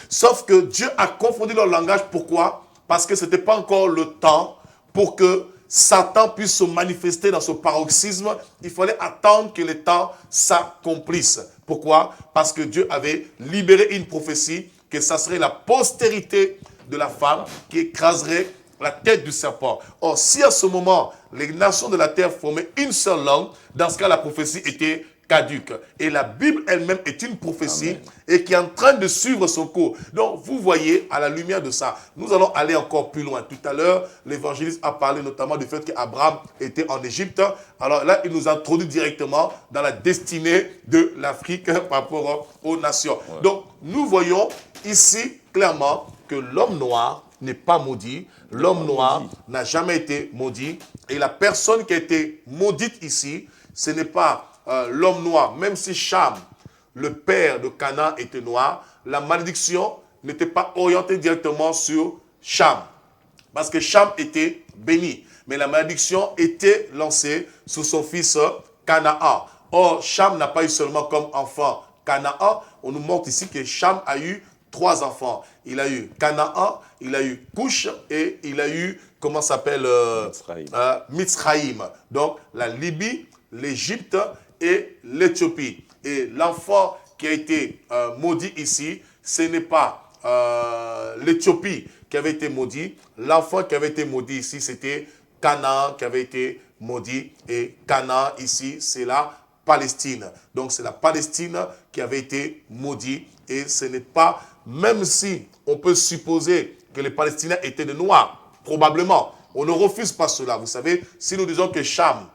Sauf que Dieu a confondu leur langage. Pourquoi? Parce que ce n'était pas encore le temps pour que Satan puisse se manifester dans ce paroxysme. Il fallait attendre que les temps s'accomplissent. Pourquoi? Parce que Dieu avait libéré une prophétie que ça serait la postérité de la femme qui écraserait la tête du serpent. Or, si à ce moment, les nations de la terre formaient une seule langue, dans ce cas, la prophétie était caduque. Et la Bible elle-même est une prophétie et qui est en train de suivre son cours. Donc, vous voyez, à la lumière de ça, nous allons aller encore plus loin. Tout à l'heure, l'évangéliste a parlé notamment du fait qu'Abraham était en Égypte. Alors là, il nous introduit directement dans la destinée de l'Afrique par rapport aux nations. Donc, nous voyons ici clairement que l'homme noir n'est pas maudit. L'homme noir n'a jamais été maudit. Et la personne qui a été maudite ici, ce n'est pas l'homme noir. Même si Cham, le père de Canaan, était noir, la malédiction n'était pas orientée directement sur Cham. Parce que Cham était béni. Mais la malédiction était lancée sur son fils Canaan. Or, Cham n'a pas eu seulement comme enfant Canaan. On nous montre ici que Cham a eu 3 enfants. Il a eu Canaan, il a eu Couche et il a eu, comment s'appelle Mitzraïm. Donc, la Libye, l'Égypte et l'Éthiopie. Et l'enfant qui a été maudit ici, ce n'est pas l'Éthiopie qui avait été maudit. L'enfant qui avait été maudit ici, c'était Canaan qui avait été maudit. Et Canaan ici, c'est la Palestine. Donc c'est la Palestine qui avait été maudite. Et ce n'est pas, même si on peut supposer que les Palestiniens étaient de noirs, probablement, on ne refuse pas cela. Vous savez, si nous disons que Cham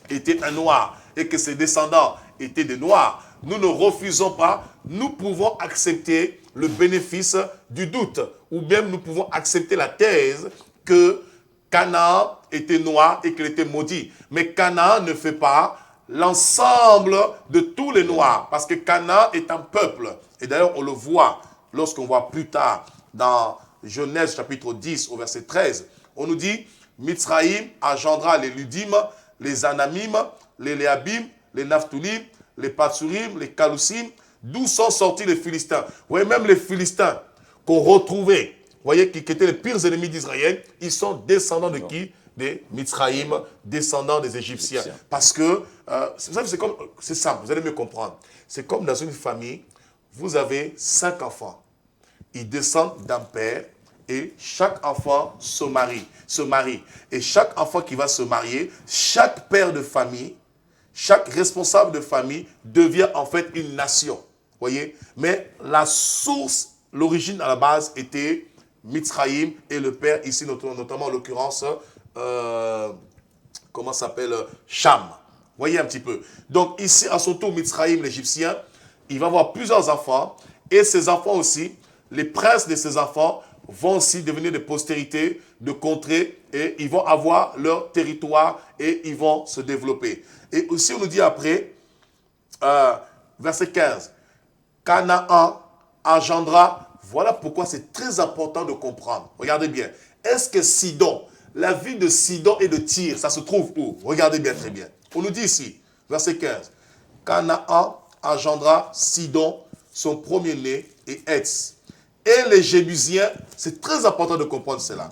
était un noir et que ses descendants étaient des noirs, nous ne refusons pas, nous pouvons accepter le bénéfice du doute. Ou bien nous pouvons accepter la thèse que Canaan était noir et qu'il était maudit. Mais Canaan ne fait pas l'ensemble de tous les noirs, parce que Canaan est un peuple. Et d'ailleurs, on le voit lorsqu'on voit plus tard dans Genèse chapitre 10 au verset 13, on nous dit, Mitzraïm engendra les Ludim, les Anamim, les Léabim, les Naphtulim, les Patsurim, les Kalousim, d'où sont sortis les Philistins. Vous voyez, même les Philistins qu'on retrouvait, vous voyez, qui étaient les pires ennemis d'Israël, ils sont descendants de qui? Des Mitzraïm, descendants des Égyptiens. Parce que, c'est simple, vous allez mieux comprendre. C'est comme dans une famille, vous avez 5 enfants. Ils descendent d'un père et chaque enfant se marie. Et chaque enfant qui va se marier, chaque père de famille, chaque responsable de famille devient en fait une nation. Voyez? Mais la source, l'origine à la base était Mitzraïm et le père, ici notamment en l'occurrence, comment s'appelle, Cham. Voyez un petit peu. Donc ici, à son tour, Mitzraïm, l'Égyptien, il va avoir plusieurs enfants. Et ces enfants aussi, les princes de ces enfants vont aussi devenir des postérités, de contrées, et ils vont avoir leur territoire et ils vont se développer. Et aussi, on nous dit après, verset 15, Canaan engendra, voilà pourquoi c'est très important de comprendre. Regardez bien. Est-ce que Sidon, la ville de Sidon et de Tyr, ça se trouve où? Regardez bien, très bien. On nous dit ici, verset 15, Canaan engendra Sidon, son premier-né, et Hetz. Et les Jébusiens, c'est très important de comprendre cela.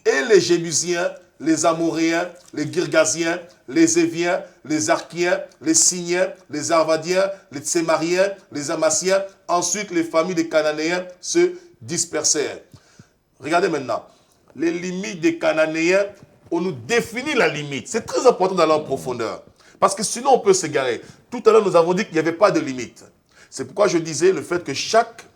Et les Jébusiens, les Amoréens, les Girgasiens, les Éviens, les Archiens, les Signiens, les Arvadiens, les Tsémariens, les Amassiens. Ensuite, les familles des Cananéens se dispersèrent. Regardez maintenant. Les limites des Cananéens, on nous définit la limite. C'est très important d'aller en profondeur. Parce que sinon, on peut s'égarer. Tout à l'heure, nous avons dit qu'il n'y avait pas de limite. C'est pourquoi je disais le fait que chaque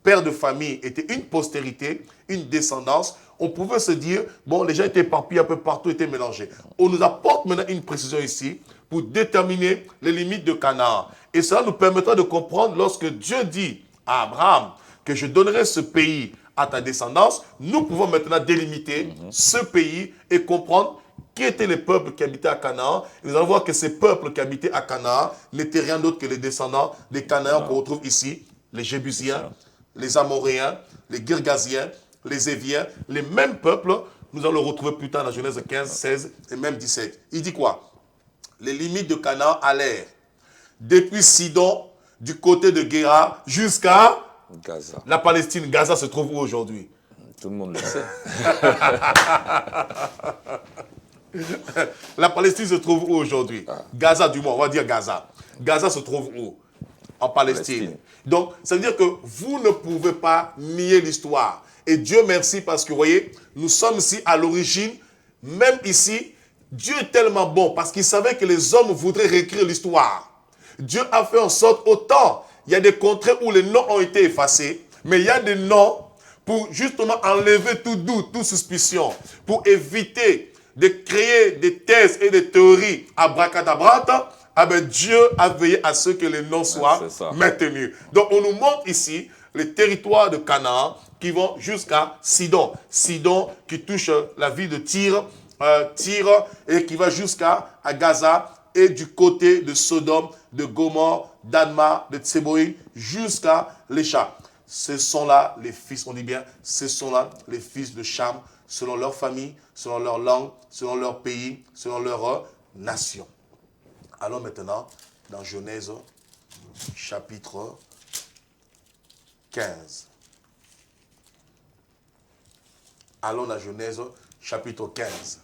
père de famille était une postérité, une descendance. On pouvait se dire, bon, les gens étaient éparpillés un peu partout, étaient mélangés. On nous apporte maintenant une précision ici pour déterminer les limites de Canaan. Et cela nous permettra de comprendre lorsque Dieu dit à Abraham que je donnerai ce pays à ta descendance, nous pouvons maintenant délimiter ce pays et comprendre qui étaient les peuples qui habitaient à Canaan. Et nous allons voir que ces peuples qui habitaient à Canaan n'étaient rien d'autre que les descendants des Cananéens qu'on retrouve ici, les Jébusiens, les Amoréens, les Girgasiens, les Éviens, les mêmes peuples, nous allons le retrouver plus tard dans Genèse 15, 16 et même 17. Il dit quoi? Les limites de Canaan allèrent depuis Sidon, du côté de Guéra, jusqu'à Gaza. La Palestine. Gaza se trouve où aujourd'hui? Tout le monde le sait. La Palestine se trouve où aujourd'hui? Gaza, du moins, on va dire Gaza. Gaza se trouve où? En Palestine. Donc, ça veut dire que vous ne pouvez pas nier l'histoire. Et Dieu merci parce que, vous voyez, nous sommes ici à l'origine, même ici, Dieu est tellement bon parce qu'il savait que les hommes voudraient réécrire l'histoire. Dieu a fait en sorte, autant, il y a des contrées où les noms ont été effacés, mais il y a des noms pour justement enlever tout doute, toute suspicion, pour éviter de créer des thèses et des théories abracadabrata. Ah ben Dieu a veillé à ce que les noms soient maintenus. Donc on nous montre ici les territoires de Canaan qui vont jusqu'à Sidon. Sidon qui touche la ville de Tyr, et qui va jusqu'à Gaza et du côté de Sodome, de Gomorrhe, d'Adma, de Tseboïm, jusqu'à Lécha. Ce sont là les fils, on dit bien, ce sont là les fils de Cham, selon leur famille, selon leur langue, selon leur pays, selon leur nation. Allons maintenant dans Genèse chapitre 15. Allons dans Genèse chapitre 15.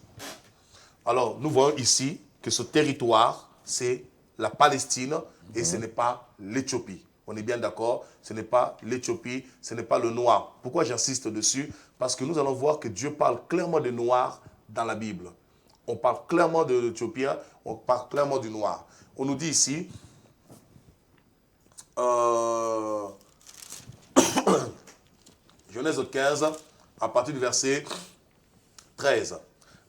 Alors, nous voyons ici que ce territoire, c'est la Palestine et ce n'est pas l'Éthiopie. On est bien d'accord, ce n'est pas l'Éthiopie, ce n'est pas le noir. Pourquoi j'insiste dessus? Parce que nous allons voir que Dieu parle clairement des noirs dans la Bible. On parle clairement de l'Éthiopien, on parle clairement du noir. On nous dit ici, Genèse 15, à partir du verset 13.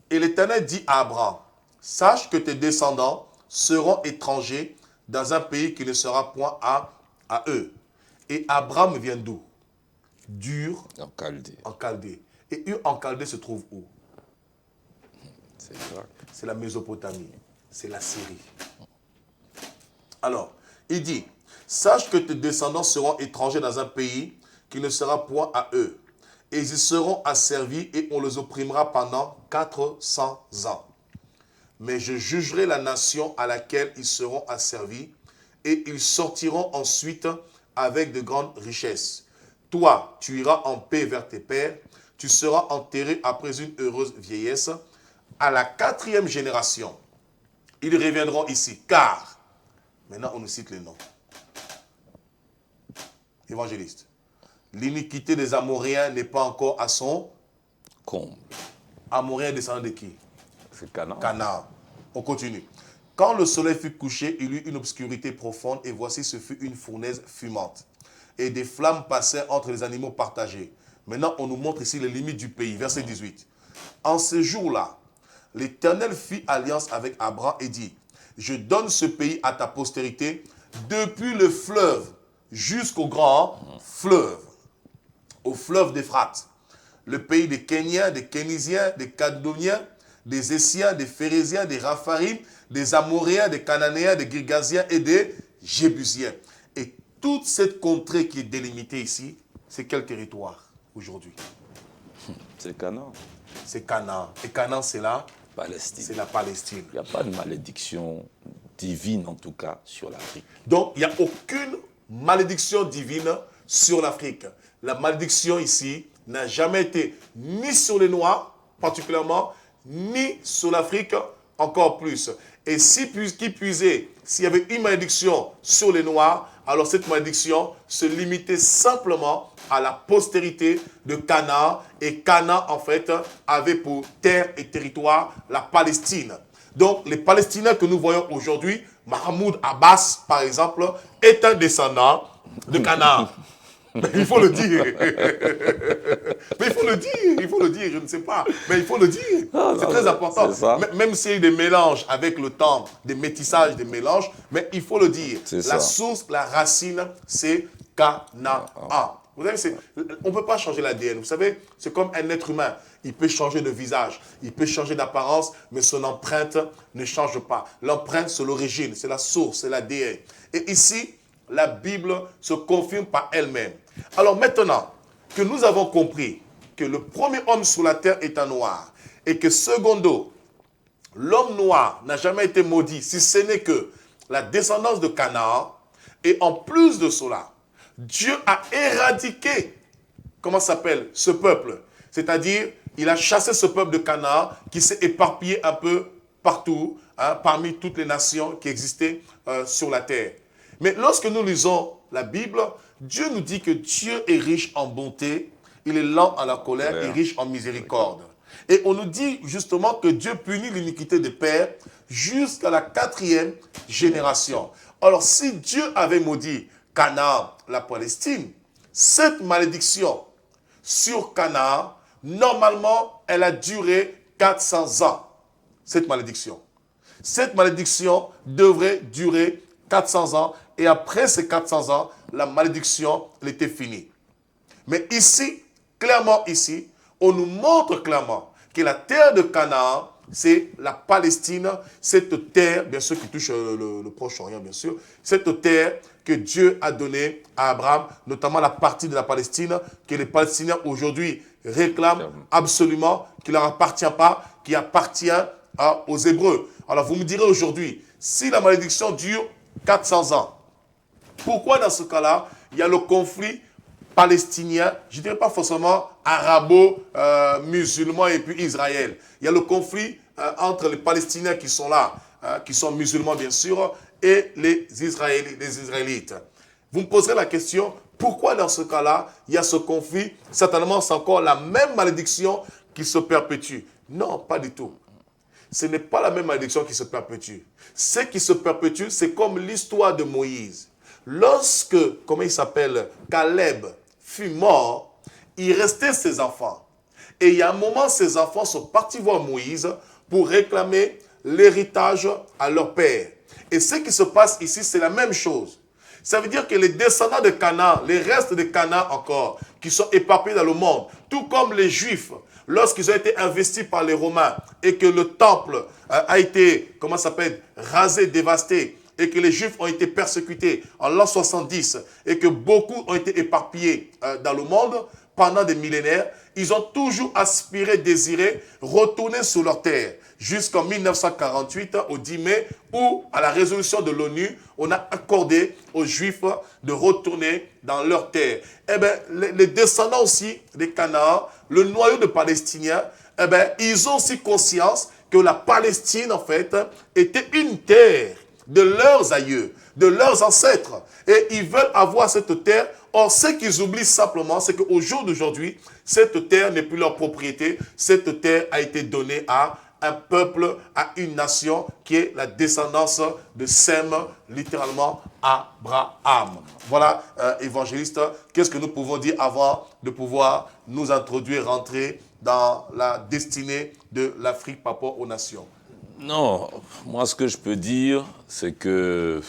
Et l'Éternel dit à Abraham, sache que tes descendants seront étrangers dans un pays qui ne sera point à eux. Et Abraham vient d'où? D'Ur, En Chaldée. en Chaldée. Et Ur en Chaldée se trouve où? C'est la Mésopotamie, c'est la Syrie. Alors, il dit, sache que tes descendants seront étrangers dans un pays qui ne sera point à eux. et ils y seront asservis et on les opprimera pendant 400 ans. Mais je jugerai la nation à laquelle ils seront asservis et ils sortiront ensuite avec de grandes richesses. Toi, tu iras en paix vers tes pères, tu seras enterré après une heureuse vieillesse. À la 4e génération, ils reviendront ici, car, maintenant on nous cite les noms. Évangéliste. L'iniquité des Amoréens n'est pas encore à son Comble. Amoréens descendant de qui? C'est Canaan. Canaan. On continue. Quand le soleil fut couché, il eut une obscurité profonde, et voici, ce fut une fournaise fumante. Et des flammes passaient entre les animaux partagés. Maintenant, on nous montre ici les limites du pays. Verset 18. En ce jour-là, l'Éternel fit alliance avec Abraham et dit, je donne ce pays à ta postérité, depuis le fleuve jusqu'au grand fleuve, au fleuve d'Éphrate. Le pays des Kéniens, des Kénisiens, des Cadoniens, des Essiens, des Phérésiens, des Raphaïm, des Amoréens, des Cananéens, des Girgasiens et des Jébusiens. Et toute cette contrée qui est délimitée ici, c'est quel territoire aujourd'hui? C'est Canaan. C'est Canaan. Et Canaan, c'est là, Palestine. c'est la Palestine. Il n'y a pas de malédiction divine, en tout cas, sur l'Afrique. Donc, il n'y a aucune malédiction divine sur l'Afrique. La malédiction ici n'a jamais été ni sur les Noirs, particulièrement, ni sur l'Afrique, encore plus. Et si qui puisait, s'il y avait une malédiction sur les Noirs, alors cette malédiction se limitait simplement à la postérité de Canaan. Et Canaan, en fait, avait pour terre et territoire la Palestine. Donc, les Palestiniens que nous voyons aujourd'hui, Mahmoud Abbas, par exemple, est un descendant de Canaan. Mais il faut le dire. Mais il faut le dire, je ne sais pas. Mais il faut le dire. C'est très important. Même s'il y a eu des mélanges avec le temps, des métissages, des mélanges, mais il faut le dire. La source, la racine, c'est Canaan. Vous savez, on ne peut pas changer l'ADN. Vous savez, c'est comme un être humain. Il peut changer de visage, il peut changer d'apparence, mais son empreinte ne change pas. L'empreinte, c'est l'origine, c'est la source, c'est l'ADN. Et ici, la Bible se confirme par elle-même. Alors maintenant que nous avons compris que le premier homme sur la terre est un noir, et que secondo, l'homme noir n'a jamais été maudit, si ce n'est que la descendance de Canaan, et en plus de cela, Dieu a éradiqué, comment ça s'appelle, ce peuple. C'est-à-dire, il a chassé ce peuple de Canaan qui s'est éparpillé un peu partout, parmi toutes les nations qui existaient sur la terre. Mais lorsque nous lisons la Bible, Dieu nous dit que Dieu est riche en bonté, il est lent à la colère et riche en miséricorde. Et on nous dit justement que Dieu punit l'iniquité des pères jusqu'à la 4e génération. Alors si Dieu avait maudit Canaan, la Palestine, cette malédiction sur Canaan, normalement, elle a duré 400 ans, cette malédiction. Cette malédiction devrait durer 400 ans, et après ces 400 ans, la malédiction, elle était finie. Mais ici, clairement ici, on nous montre clairement que la terre de Canaan, c'est la Palestine, cette terre, bien sûr, qui touche le Proche-Orient, bien sûr, cette terre que Dieu a donnée à Abraham, notamment la partie de la Palestine, que les Palestiniens aujourd'hui réclament absolument, qui ne leur appartient pas, qui appartient aux Hébreux. Alors vous me direz aujourd'hui, si la malédiction dure 400 ans, pourquoi dans ce cas-là, il y a le conflit palestinien, je ne dirais pas forcément arabo-musulman et puis Israël. Il y a le conflit entre les Palestiniens qui sont là, qui sont musulmans bien sûr, et les Israélites. Vous me poserez la question, pourquoi dans ce cas-là, il y a ce conflit? Certainement, c'est encore la même malédiction qui se perpétue. Non, pas du tout. Ce n'est pas la même malédiction qui se perpétue. Ce qui se perpétue, c'est comme l'histoire de Moïse. Lorsque, comment il s'appelle, Caleb fut mort, il restait ses enfants. Et il y a un moment, ses enfants sont partis voir Moïse pour réclamer l'héritage à leur père. Et ce qui se passe ici, c'est la même chose. Ça veut dire que les descendants de Canaan, les restes de Canaan encore, qui sont éparpillés dans le monde, tout comme les Juifs, lorsqu'ils ont été investis par les Romains et que le temple a été, comment ça s'appelle, rasé, dévasté, et que les Juifs ont été persécutés en l'an 70 et que beaucoup ont été éparpillés dans le monde pendant des millénaires, ils ont toujours aspiré, désiré retourner sur leur terre. Jusqu'en 1948, au 10 mai, où, à la résolution de l'ONU, on a accordé aux Juifs de retourner dans leur terre. Eh bien, les descendants aussi des Canaan, le noyau de Palestiniens, eh bien, ils ont aussi conscience que la Palestine, en fait, était une terre de leurs aïeux, de leurs ancêtres. Et ils veulent avoir cette terre. Or, ce qu'ils oublient simplement, c'est qu'au jour d'aujourd'hui, cette terre n'est plus leur propriété. Cette terre a été donnée à un peuple, à une nation qui est la descendance de Sem, littéralement Abraham. Voilà, évangéliste, qu'est-ce que nous pouvons dire avant de pouvoir nous introduire, rentrer dans la destinée de l'Afrique par rapport aux nations? Non, moi ce que je peux dire, c'est que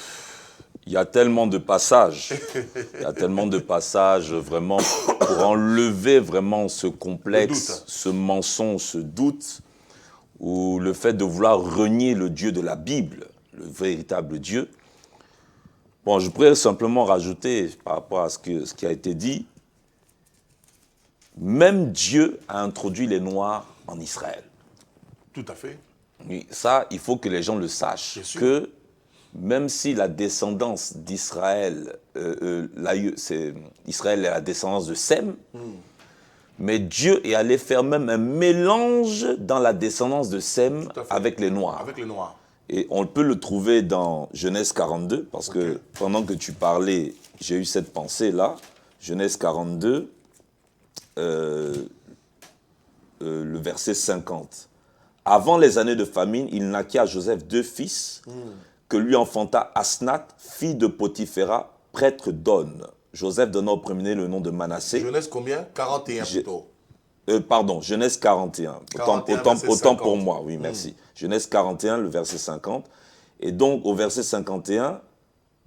il y a tellement de passages, vraiment pour enlever vraiment ce complexe, ce mensonge, ce doute, ou le fait de vouloir renier le Dieu de la Bible, le véritable Dieu. Bon, je pourrais simplement rajouter par rapport à ce qui a été dit, même Dieu a introduit les Noirs en Israël. Tout à fait. Oui, ça, il faut que les gens le sachent, que même si la descendance d'Israël, Israël est la descendance de Sem, mais Dieu est allé faire même un mélange dans la descendance de Sem avec les Noirs. Avec les Noirs. Et on peut le trouver dans Genèse 42, parce que pendant que tu parlais, j'ai eu cette pensée-là. Genèse 42, le verset 50. Avant les années de famine, il naquit à Joseph 2 fils, que lui enfanta Asnath, fille de Potiphéra, prêtre d'On. Joseph donna au premier le nom de Manassé. Genèse combien? 41 plutôt. Pardon, Genèse 41. Autant pour moi, oui, merci. Genèse 41, le verset 50. Et donc, au verset 51,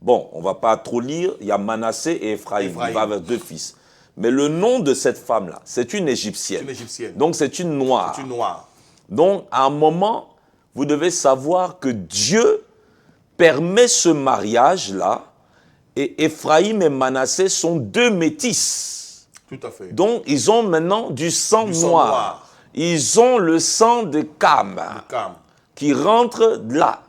bon, on ne va pas trop lire, il y a Manassé et Ephraïm. Il va avec 2 fils. Mais le nom de cette femme-là, c'est une Égyptienne. C'est une Égyptienne. Donc, c'est une Noire. C'est une Noire. Donc, à un moment, vous devez savoir que Dieu permet ce mariage-là, et Ephraïm et Manassé sont 2 métis. Tout à fait. Donc, ils ont maintenant du sang noir. Ils ont le sang de Cam, qui rentre là.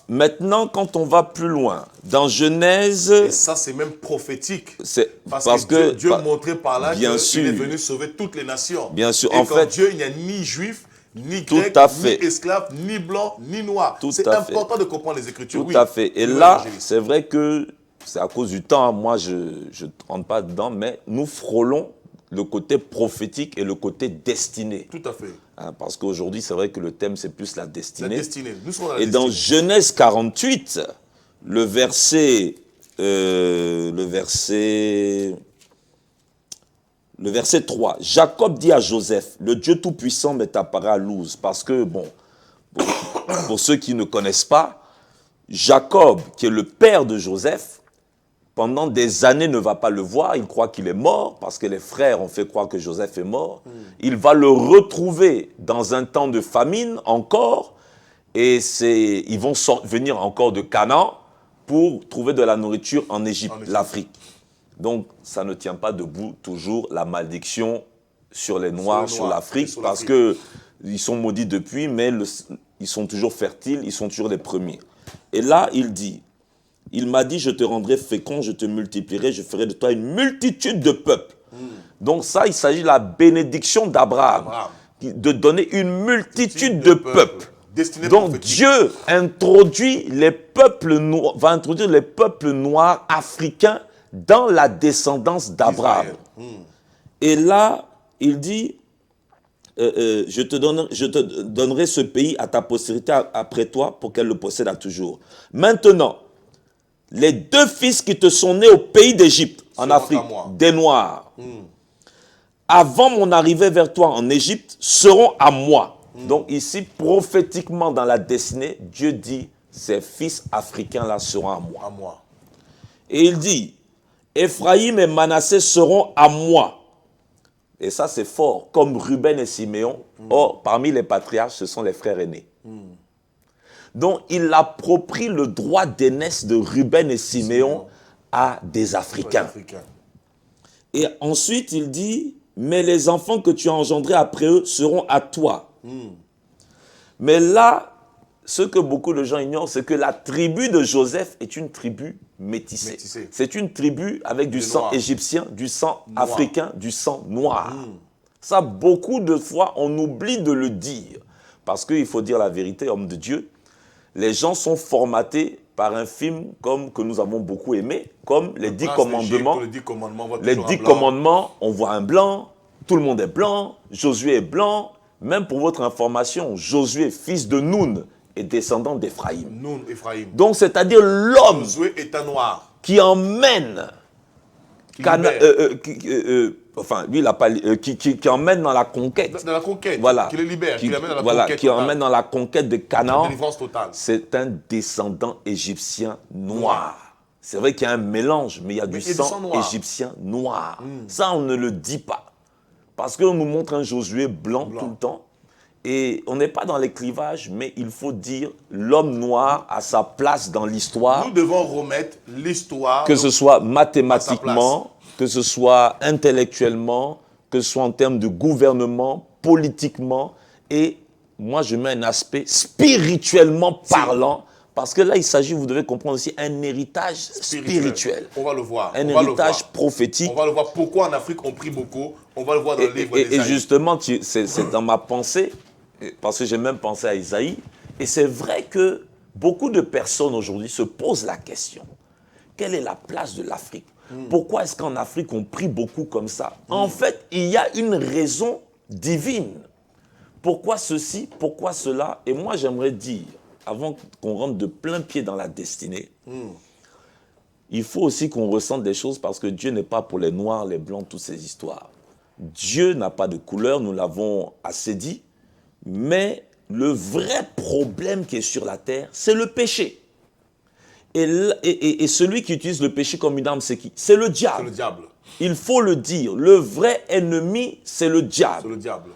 Maintenant, quand on va plus loin, dans Genèse... Et ça, c'est même prophétique. Parce que Dieu montrait par là qu'il est venu sauver toutes les nations. Bien sûr. Et en fait, Dieu, il n'y a ni juif, ni grec, ni esclave, ni blanc, ni noir. C'est important de comprendre les Écritures. Tout à fait. Et là, c'est vrai que c'est à cause du temps. Moi, je ne rentre pas dedans, mais nous frôlons le côté prophétique et le côté destiné. Tout à fait. Parce qu'aujourd'hui, c'est vrai que le thème, c'est plus la destinée. La destinée. Nous sommes la destinée. Dans Genèse 48, le verset 3, Jacob dit à Joseph, le Dieu Tout-Puissant m'est apparu à Luz. Parce que, bon, pour ceux qui ne connaissent pas, Jacob, qui est le père de Joseph, pendant des années ne va pas le voir, il croit qu'il est mort, parce que les frères ont fait croire que Joseph est mort. Il va le retrouver dans un temps de famine encore, et ils vont venir encore de Canaan pour trouver de la nourriture en Égypte, l'Afrique. Donc, ça ne tient pas debout toujours la malédiction sur les Noirs, sur l'Afrique, parce qu'ils sont maudits depuis, mais ils sont toujours fertiles, ils sont toujours les premiers. Et là, il dit, il m'a dit, je te rendrai fécond, je te multiplierai, je ferai de toi une multitude de peuples. Donc ça, il s'agit de la bénédiction d'Abraham, de donner une multitude de peuples. Donc Dieu introduit les peuples noirs, va introduire les peuples noirs africains dans la descendance d'Abraham. Et là, il dit, je te donnerai ce pays à ta postérité après toi pour qu'elle le possède à toujours. Maintenant, les 2 fils qui te sont nés au pays d'Égypte, en Afrique, des Noirs, avant mon arrivée vers toi en Égypte, seront à moi. Donc ici, prophétiquement dans la destinée, Dieu dit, ces fils africains-là seront à moi. Et il dit, Ephraïm et Manassé seront à moi. Et ça, c'est fort, comme Ruben et Siméon. Or, parmi les patriarches, ce sont les frères aînés. Donc, il approprie le droit d'aînesse de Ruben et Siméon à des Africains. Et ensuite, il dit, mais les enfants que tu as engendrés après eux seront à toi. Mais là, ce que beaucoup de gens ignorent, c'est que la tribu de Joseph est une tribu métissée. C'est une tribu avec du sang égyptien, du sang africain, du sang noir. Ça, beaucoup de fois, on oublie de le dire. Parce qu'il faut dire la vérité, homme de Dieu, les gens sont formatés par un film que nous avons beaucoup aimé, comme les 10 commandements. Les 10 commandements, on voit un blanc, tout le monde est blanc, Josué est blanc. Même pour votre information, Josué, fils de Noun, est descendant d'Éphraïm. Donc, c'est-à-dire l'homme qui emmène, lui, il a pas, qui emmène dans la conquête. Dans la conquête, voilà, qui les libère, qui l'amène dans la conquête. Qui emmène dans la conquête de Canaan. C'est un descendant égyptien noir. C'est vrai qu'il y a un mélange, mais il y a du sang égyptien noir. Ça, on ne le dit pas. Parce qu'on nous montre un Josué blanc tout le temps. Et on n'est pas dans les clivages, mais il faut dire l'homme noir a sa place dans l'histoire. Nous devons remettre l'histoire. Que ce soit mathématiquement, que ce soit intellectuellement, que ce soit en termes de gouvernement, politiquement. Et moi, je mets un aspect spirituellement parlant. Parce que là, il s'agit, vous devez comprendre aussi, un héritage spirituel. On va le voir. Un héritage prophétique. On va le voir. Pourquoi en Afrique on prie beaucoup? On va le voir dans le livre d'Ésaïe. Et justement, c'est dans ma pensée, parce que j'ai même pensé à Isaïe. Et c'est vrai que beaucoup de personnes aujourd'hui se posent la question. Quelle est la place de l'Afrique? Pourquoi est-ce qu'en Afrique on prie beaucoup comme ça? En fait, il y a une raison divine. Pourquoi ceci? Pourquoi cela? Et moi, j'aimerais dire, avant qu'on rentre de plein pied dans la destinée, il faut aussi qu'on ressente des choses parce que Dieu n'est pas pour les noirs, les blancs, toutes ces histoires. Dieu n'a pas de couleur, nous l'avons assez dit, mais le vrai problème qui est sur la terre, c'est le péché. Et celui qui utilise le péché comme une arme, c'est qui? C'est le diable. C'est le diable. Il faut le dire, le vrai ennemi, c'est le diable. C'est le diable.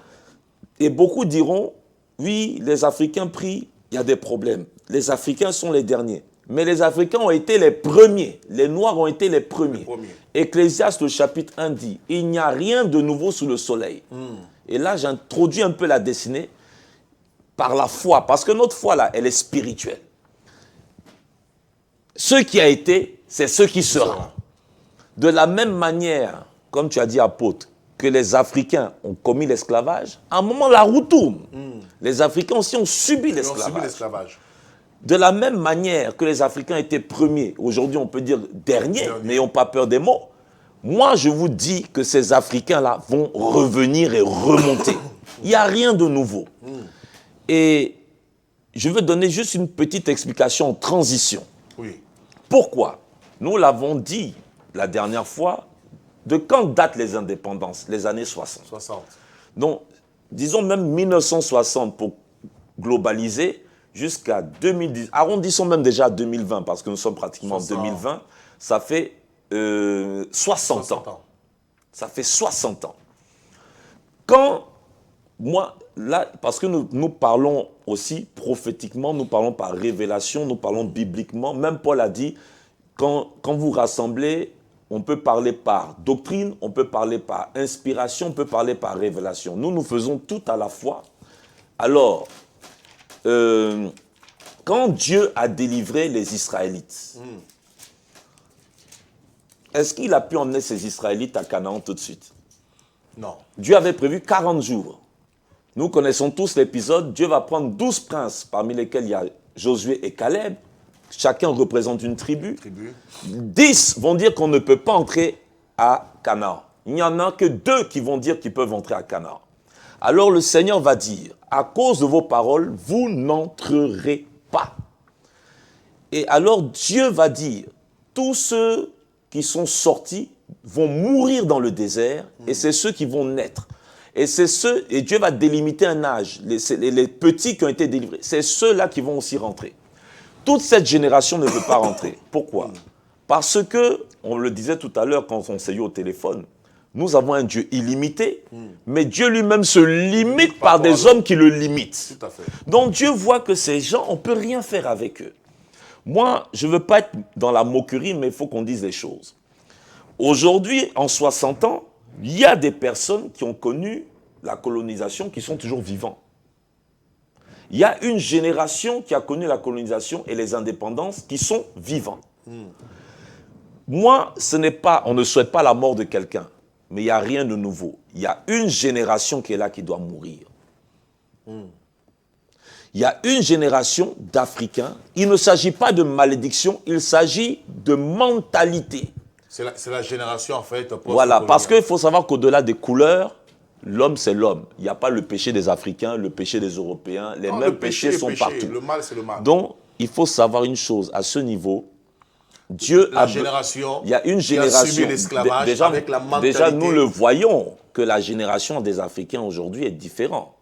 Et beaucoup diront, oui, les Africains prient, il y a des problèmes. Les Africains sont les derniers. Mais les Africains ont été les premiers. Les Noirs ont été les premiers. Ecclésiaste, le chapitre 1 dit, il n'y a rien de nouveau sous le soleil. Et là, j'introduis un peu la destinée par la foi. Parce que notre foi, là, elle est spirituelle. Ce qui a été, c'est ce qui sera. De la même manière, comme tu as dit, apôtre, que les Africains ont commis l'esclavage, à un moment, la roue tourne. Les Africains aussi ont subi l'esclavage. De la même manière que les Africains étaient premiers, aujourd'hui on peut dire derniers, n'ayons pas peur des mots. Moi, je vous dis que ces Africains-là vont revenir et remonter. Il n'y a rien de nouveau. Et je veux donner juste une petite explication en transition. Oui. Pourquoi? Nous l'avons dit la dernière fois, de quand datent les indépendances? Les années 60. Donc, disons même 1960 pour globaliser, jusqu'à 2010. Arrondissons même déjà à 2020, parce que nous sommes pratiquement en 2020. Ça fait 60 ans. Ça fait 60 ans. Quand, moi, là, parce que nous parlons aussi prophétiquement, nous parlons par révélation, nous parlons bibliquement. Même Paul a dit, quand vous rassemblez, on peut parler par doctrine, on peut parler par inspiration, on peut parler par révélation. Nous faisons tout à la fois. Alors, quand Dieu a délivré les Israélites, est-ce qu'il a pu emmener ces Israélites à Canaan tout de suite? Non. Dieu avait prévu 40 jours. Nous connaissons tous l'épisode. Dieu va prendre 12 princes, parmi lesquels il y a Josué et Caleb. Chacun représente une tribu. 10 vont dire qu'on ne peut pas entrer à Canaan. Il n'y en a que 2 qui vont dire qu'ils peuvent entrer à Canaan. Alors le Seigneur va dire, à cause de vos paroles, vous n'entrerez pas. Et alors Dieu va dire, tous ceux qui sont sortis vont mourir dans le désert, et c'est ceux qui vont naître. Et Dieu va délimiter un âge, les petits qui ont été délivrés, c'est ceux-là qui vont aussi rentrer. Toute cette génération ne veut pas rentrer. Pourquoi? Parce que, on le disait tout à l'heure quand on s'est eu au téléphone, nous avons un Dieu illimité, mais Dieu lui-même se limite par des hommes qui le limitent. Tout à fait. Donc Dieu voit que ces gens, on ne peut rien faire avec eux. Moi, je ne veux pas être dans la moquerie, mais il faut qu'on dise les choses. Aujourd'hui, en 60 ans, Il y a des personnes qui ont connu la colonisation qui sont toujours vivants. Il y a une génération qui a connu la colonisation et les indépendances qui sont vivants. Moi, on ne souhaite pas la mort de quelqu'un, mais il n'y a rien de nouveau. Il y a une génération qui est là qui doit mourir. Il y a une génération d'Africains. Il ne s'agit pas de malédiction, il s'agit de mentalité. C'est la génération, en fait. Voilà, parce qu'il faut savoir qu'au-delà des couleurs, l'homme, c'est l'homme. Il n'y a pas le péché des Africains, le péché des Européens. Les mêmes péchés sont partout. Le mal, c'est le mal. Donc, il faut savoir une chose. À ce niveau, Dieu a... génération il y a une génération... qui a subi l'esclavage avec la mentalité. Déjà, nous le voyons, que la génération des Africains aujourd'hui est différente.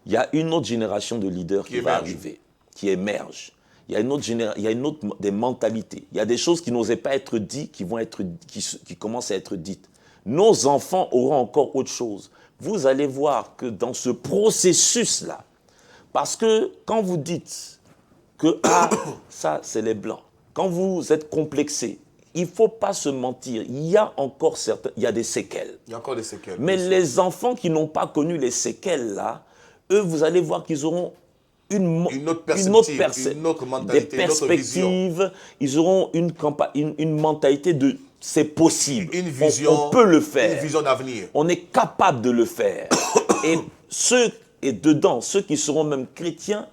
Il y a une autre génération de leaders qui va arriver, qui émerge. Il y a une autre des mentalités. Il y a des choses qui n'osaient pas être dites, qui commencent à être dites. Nos enfants auront encore autre chose. Vous allez voir que dans ce processus-là, parce que quand vous dites que ça c'est les Blancs, quand vous êtes complexé, il ne faut pas se mentir, il y a des séquelles. Il y a encore des séquelles. Mais les enfants qui n'ont pas connu les séquelles là, eux, vous allez voir qu'ils auront une autre mentalité, des perspectives, ils auront une mentalité de c'est possible, une vision, on peut le faire, une vision d'avenir. On est capable de le faire. Et dedans, ceux qui seront même chrétiens,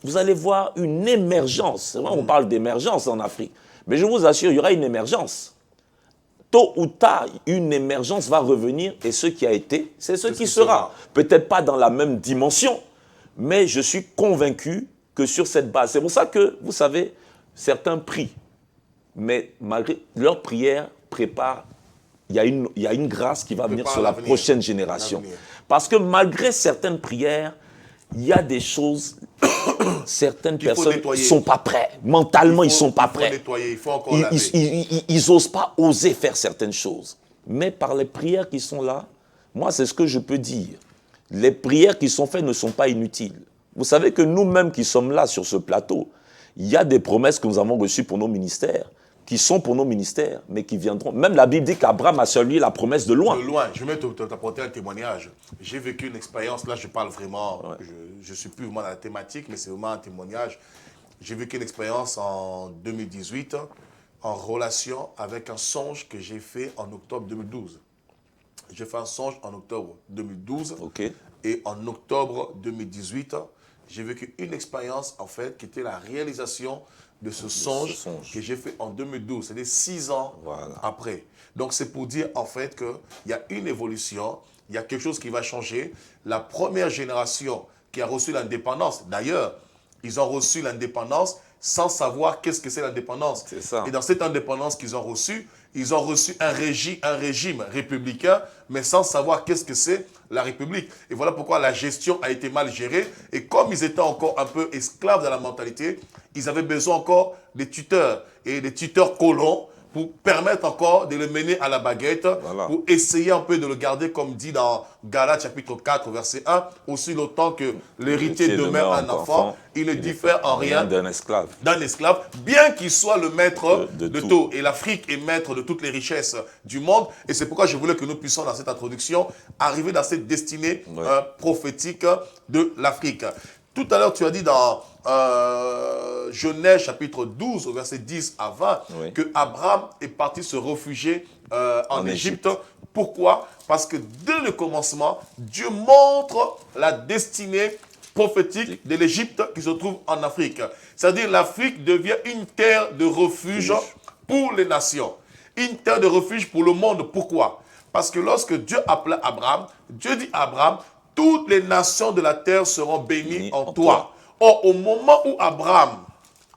vous allez voir une émergence. On parle d'émergence en Afrique, mais je vous assure, il y aura une émergence. Tôt ou tard, une émergence va revenir et ce qui a été, c'est ce qui sera. Peut-être pas dans la même dimension, mais je suis convaincu que sur cette base, c'est pour ça que, vous savez, certains prient, mais malgré leur prière prépare, il y a une grâce qui va venir sur la prochaine génération. Parce que malgré certaines prières, il y a des choses, certaines personnes ne sont pas prêtes. Mentalement, ils ne sont pas prêts. Ils n'osent pas oser faire certaines choses. Mais par les prières qui sont là, moi, c'est ce que je peux dire. Les prières qui sont faites ne sont pas inutiles. Vous savez que nous-mêmes qui sommes là sur ce plateau, il y a des promesses que nous avons reçues pour nos ministères, qui sont pour nos ministères, mais qui viendront. Même la Bible dit qu'Abraham a salué la promesse de loin. De loin. Je vais t'apporter un témoignage. J'ai vécu une expérience, là je parle vraiment, je ne suis plus vraiment dans la thématique, mais c'est vraiment un témoignage. J'ai vécu une expérience en 2018 en relation avec un songe que j'ai fait en octobre 2012. J'ai fait un songe en octobre 2012 et en octobre 2018, j'ai vécu une expérience en fait qui était la réalisation de ce songe que j'ai fait en 2012. C'est-à-dire 6 ans après. Donc c'est pour dire en fait qu'il y a une évolution, il y a quelque chose qui va changer. La première génération qui a reçu l'indépendance, d'ailleurs, ils ont reçu l'indépendance sans savoir qu'est-ce que c'est l'indépendance. Et dans cette indépendance qu'ils ont reçue, ils ont reçu un régime républicain, mais sans savoir qu'est-ce que c'est la République. Et voilà pourquoi la gestion a été mal gérée. Et comme ils étaient encore un peu esclaves de la mentalité, ils avaient besoin encore des tuteurs et des tuteurs colons pour permettre encore de le mener à la baguette, pour essayer un peu de le garder, comme dit dans Galates chapitre 4, verset 1, aussi longtemps que l'héritier demeure un enfant, il ne diffère en rien d'un esclave, bien qu'il soit le maître de tout. Et l'Afrique est maître de toutes les richesses du monde. Et c'est pourquoi je voulais que nous puissions, dans cette introduction, arriver dans cette destinée prophétique de l'Afrique. Tout à l'heure, tu as dit dans Genèse chapitre 12, au verset 10 à 20, que Abraham est parti se réfugier en Égypte. Pourquoi? Parce que dès le commencement, Dieu montre la destinée prophétique de l'Égypte qui se trouve en Afrique. C'est-à-dire l'Afrique devient une terre de refuge pour les nations. Une terre de refuge pour le monde. Pourquoi? Parce que lorsque Dieu appela Abraham, Dieu dit à Abraham, toutes les nations de la terre seront bénies en toi. Or, au moment où Abraham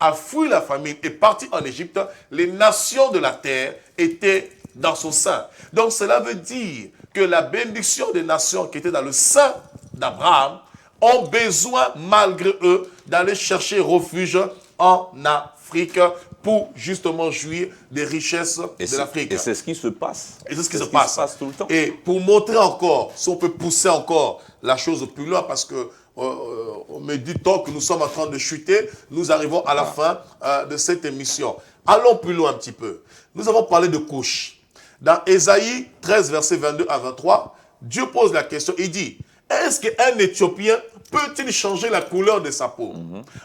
a fui la famine et parti en Égypte, les nations de la terre étaient dans son sein. Donc, cela veut dire que la bénédiction des nations qui étaient dans le sein d'Abraham ont besoin, malgré eux, d'aller chercher refuge en Afrique pour justement jouir des richesses de l'Afrique. Et c'est ce qui se passe. Et c'est ce qui se passe tout le temps. Et pour montrer encore, si on peut pousser encore la chose plus loin, parce que on me dit tant que nous sommes en train de chuter, nous arrivons à la fin de cette émission. Allons plus loin un petit peu. Nous avons parlé de couches. Dans Ésaïe 13, verset 22 à 23, Dieu pose la question, il dit, est-ce qu'un Éthiopien peut-il changer la couleur de sa peau?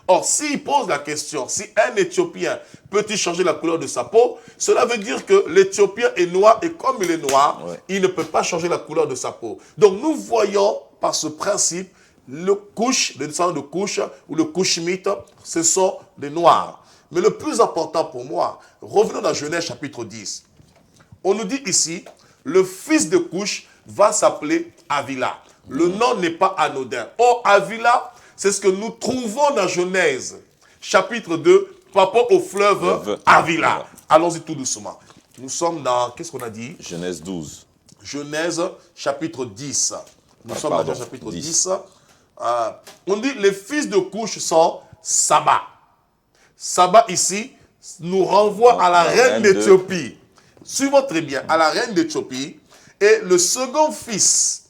Or, s'il pose la question, si un Éthiopien peut-il changer la couleur de sa peau, cela veut dire que l'Éthiopien est noir et comme il est noir, il ne peut pas changer la couleur de sa peau. Donc, nous voyons par ce principe, le couche, le descendant de couche ou le couchemite, ce sont des noirs. Mais le plus important pour moi, revenons dans Genèse chapitre 10. On nous dit ici, le fils de Couche va s'appeler Avila. Le nom n'est pas anodin. Or, Avila, c'est ce que nous trouvons dans Genèse, chapitre 2, par rapport au fleuve Avila. Allons-y tout doucement. Nous sommes dans, qu'est-ce qu'on a dit? Genèse 12. Genèse, chapitre 10. Nous sommes dans Genèse, chapitre 10. On dit, les fils de Couche sont Saba. Saba, ici, nous renvoie à la reine d'Éthiopie. Suivons très bien, à la reine d'Éthiopie. Et le second fils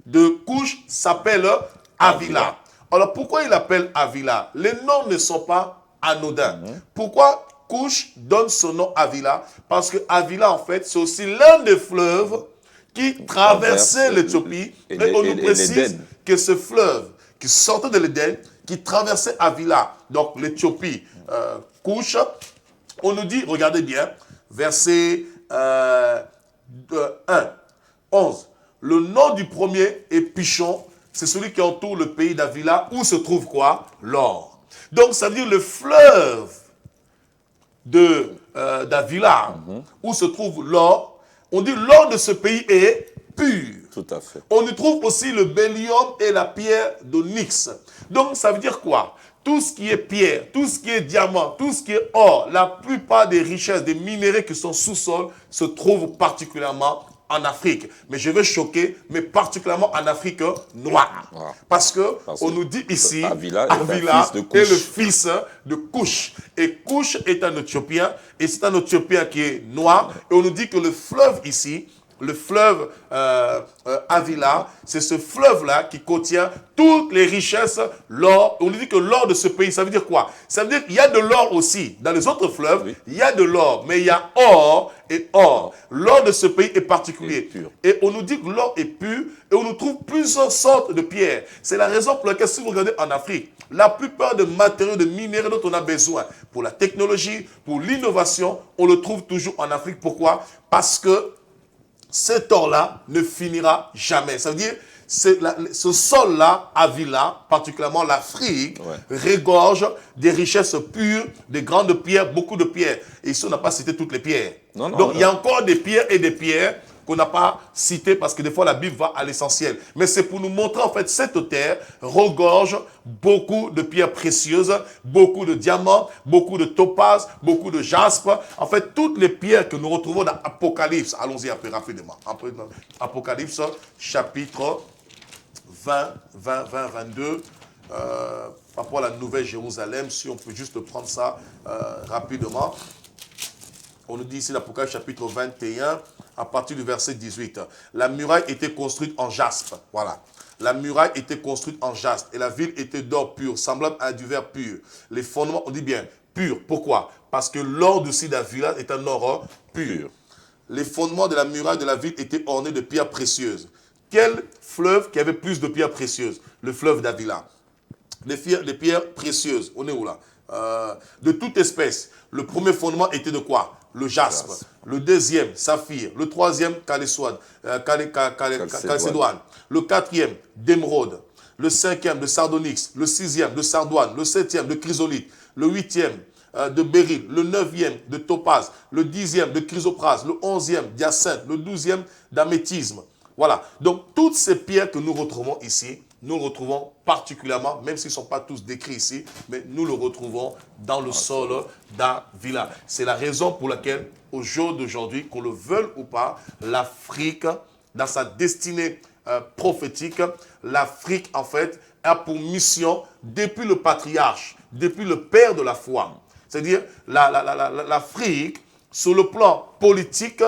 de Couche s'appelle Avila. Alors, pourquoi il appelle Avila? Les noms ne sont pas anodins. Pourquoi Couche donne son nom Avila? Parce que Avila, en fait, c'est aussi l'un des fleuves qui traversait l'Éthiopie. Et on nous précise que ce fleuve qui sortait de l'Éden, qui traversait Avila, donc l'Éthiopie, Couche, on nous dit, regardez bien, verset 1, 11. Le nom du premier est Pichon, c'est celui qui entoure le pays d'Avila, où se trouve quoi? L'or. Donc, ça veut dire le fleuve d'Avila, où se trouve l'or. On dit l'or de ce pays est pur. Tout à fait. On y trouve aussi le bélium et la pierre d'onyx. Donc, ça veut dire quoi? Tout ce qui est pierre, tout ce qui est diamant, tout ce qui est or, la plupart des richesses, des minéraux qui sont sous-sol se trouvent particulièrement en Afrique. Mais je vais choquer, mais particulièrement en Afrique noire. Parce que on nous dit ici, Avila est le fils de Couche. Et Couche est un Éthiopien, et c'est un Éthiopien qui est noir. Et on nous dit que le fleuve ici, le fleuve Avila, c'est ce fleuve-là qui contient toutes les richesses, l'or. On nous dit que l'or de ce pays, ça veut dire quoi? Ça veut dire qu'il y a de l'or aussi. Dans les autres fleuves, il y a de l'or, mais il y a or et or. L'or de ce pays est particulier. Et on nous dit que l'or est pur, et on nous trouve plusieurs sortes de pierres. C'est la raison pour laquelle, si vous regardez en Afrique, la plupart des matériaux, de minéraux dont on a besoin pour la technologie, pour l'innovation, on le trouve toujours en Afrique. Pourquoi? Parce que cet or-là ne finira jamais. Ça veut dire, ce sol-là, Avila, particulièrement l'Afrique, regorge des richesses pures, des grandes pierres, beaucoup de pierres. Et ici, on n'a pas cité toutes les pierres. Donc, il y a encore des pierres et des pierres qu'on n'a pas citées parce que des fois, la Bible va à l'essentiel. Mais c'est pour nous montrer, en fait, cette terre regorge beaucoup de pierres précieuses, beaucoup de diamants, beaucoup de topazes, beaucoup de jaspes. En fait, toutes les pierres que nous retrouvons dans Apocalypse. Allons-y un peu rapidement. Apocalypse, chapitre 22, par rapport à la Nouvelle Jérusalem, si on peut juste prendre ça rapidement. On nous dit ici l'Apocalypse chapitre 21, à partir du verset 18. La muraille était construite en jaspe. Voilà. La muraille était construite en jaspe et la ville était d'or pur, semblable à du verre pur. Les fondements, on dit bien pur. Pourquoi? Parce que l'or de Avila est un or pur. Les fondements de la muraille de la ville étaient ornés de pierres précieuses. Quel fleuve qui avait plus de pierres précieuses? Le fleuve d'Avila. Les pierres précieuses, on est où là? De toute espèce. Le premier fondement était de quoi? Le jaspe. Le deuxième, saphir. Le troisième, chalcédoine. Le quatrième, d'émeraude. Le cinquième, de sardonyx. Le sixième, de sardoine. Le septième, de chrysolite. Le huitième, de béryl. Le neuvième, de topaz. Le dixième, de chrysoprase. Le onzième, d'hyacinthe. Le douzième, d'améthyste. Voilà. Donc, toutes ces pierres que nous retrouvons ici, nous le retrouvons particulièrement, même s'ils ne sont pas tous décrits ici, mais nous le retrouvons dans le sol d'Avila. C'est la raison pour laquelle, au jour d'aujourd'hui, qu'on le veuille ou pas, l'Afrique, dans sa destinée prophétique, l'Afrique, en fait, a pour mission, depuis le patriarche, depuis le père de la foi, c'est-à-dire l'Afrique, sur le plan politique,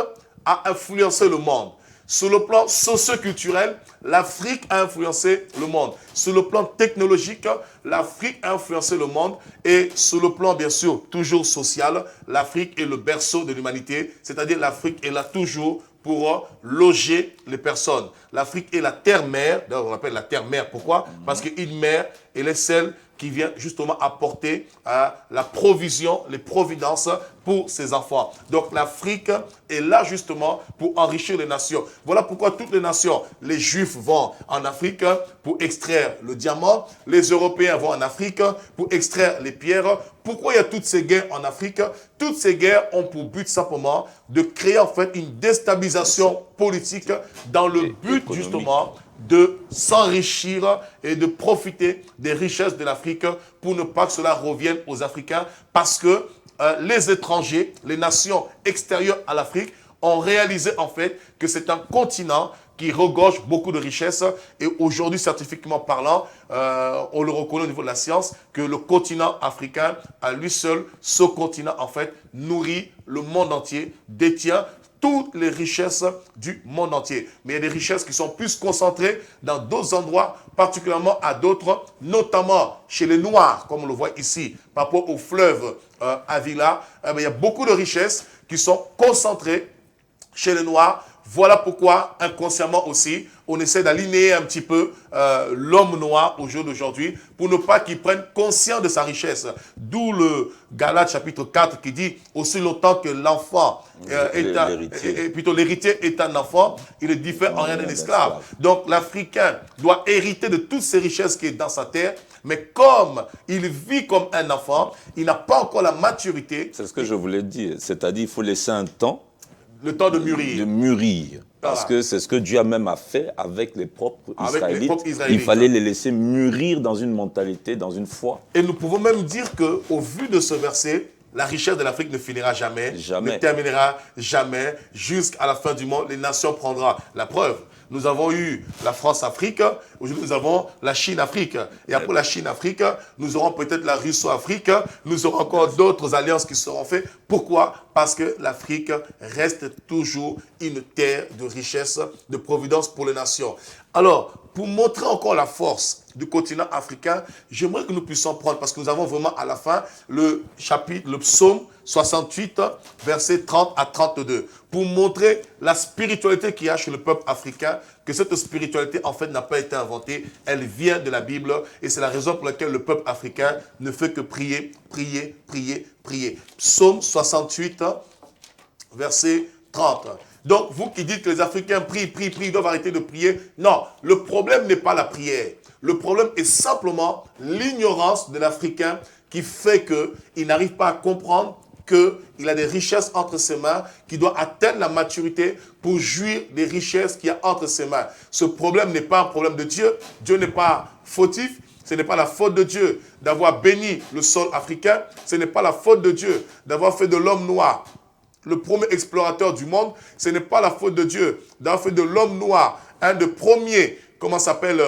a influencé le monde. Sur le plan socio-culturel, l'Afrique a influencé le monde. Sur le plan technologique, l'Afrique a influencé le monde. Et sur le plan, bien sûr, toujours social, l'Afrique est le berceau de l'humanité. C'est-à-dire l'Afrique est là toujours pour loger les personnes. L'Afrique est la terre-mère. D'ailleurs, on l'appelle la terre-mère. Pourquoi? Parce qu'une mère, elle est celle qui vient justement apporter la provision, les providences pour ses enfants. Donc l'Afrique est là justement pour enrichir les nations. Voilà pourquoi toutes les nations, les Juifs vont en Afrique pour extraire le diamant, les Européens vont en Afrique pour extraire les pierres. Pourquoi il y a toutes ces guerres en Afrique? Toutes ces guerres ont pour but simplement de créer en fait une déstabilisation politique dans le but justement de s'enrichir et de profiter des richesses de l'Afrique pour ne pas que cela revienne aux Africains parce que les étrangers, les nations extérieures à l'Afrique ont réalisé en fait que c'est un continent qui regorge beaucoup de richesses et aujourd'hui, scientifiquement parlant, on le reconnaît au niveau de la science que le continent africain, à lui seul, ce continent en fait nourrit le monde entier, détient toutes les richesses du monde entier. Mais il y a des richesses qui sont plus concentrées dans d'autres endroits, particulièrement à d'autres, notamment chez les Noirs, comme on le voit ici, par rapport au fleuve Avila. Il y a beaucoup de richesses qui sont concentrées chez les Noirs. Voilà pourquoi, inconsciemment aussi, on essaie d'aligner un petit peu l'homme noir au jour d'aujourd'hui pour ne pas qu'il prenne conscience de sa richesse. D'où le Galates chapitre 4 qui dit « Aussi longtemps que l'enfant l'héritier est un enfant, il ne diffère en rien d'un esclave. » Donc l'Africain doit hériter de toutes ces richesses qui sont dans sa terre, mais comme il vit comme un enfant, il n'a pas encore la maturité. C'est ce que je voulais dire, c'est-à-dire qu'il faut laisser un temps. Le temps de mûrir. De mûrir. Parce que c'est ce que Dieu a même fait avec les propres Israélites. Il fallait les laisser mûrir dans une mentalité, dans une foi. Et nous pouvons même dire qu'au vu de ce verset, la richesse de l'Afrique ne finira jamais, ne terminera jamais, jusqu'à la fin du monde, les nations prendront la preuve. Nous avons eu la France-Afrique, aujourd'hui nous avons la Chine-Afrique. Et après la Chine-Afrique, nous aurons peut-être la Russo-Afrique, nous aurons encore d'autres alliances qui seront faites. Pourquoi? Parce que l'Afrique reste toujours une terre de richesse, de providence pour les nations. Alors, pour montrer encore la force du continent africain, j'aimerais que nous puissions prendre, parce que nous avons vraiment à la fin le chapitre, le psaume 68, versets 30 à 32, pour montrer la spiritualité qu'il y a chez le peuple africain, que cette spiritualité en fait n'a pas été inventée, elle vient de la Bible, et c'est la raison pour laquelle le peuple africain ne fait que prier, prier, prier, prier. Psaume 68, verset 30. Donc, vous qui dites que les Africains prient, prient, prient, ils doivent arrêter de prier. Non, le problème n'est pas la prière. Le problème est simplement l'ignorance de l'Africain qui fait qu'il n'arrive pas à comprendre qu'il a des richesses entre ses mains, qu'il doit atteindre la maturité pour jouir des richesses qu'il y a entre ses mains. Ce problème n'est pas un problème de Dieu. Dieu n'est pas fautif. Ce n'est pas la faute de Dieu d'avoir béni le sol africain. Ce n'est pas la faute de Dieu d'avoir fait de l'homme noir le premier explorateur du monde. Ce n'est pas la faute de Dieu d'avoir fait de l'homme noir un des premiers, comment s'appelle,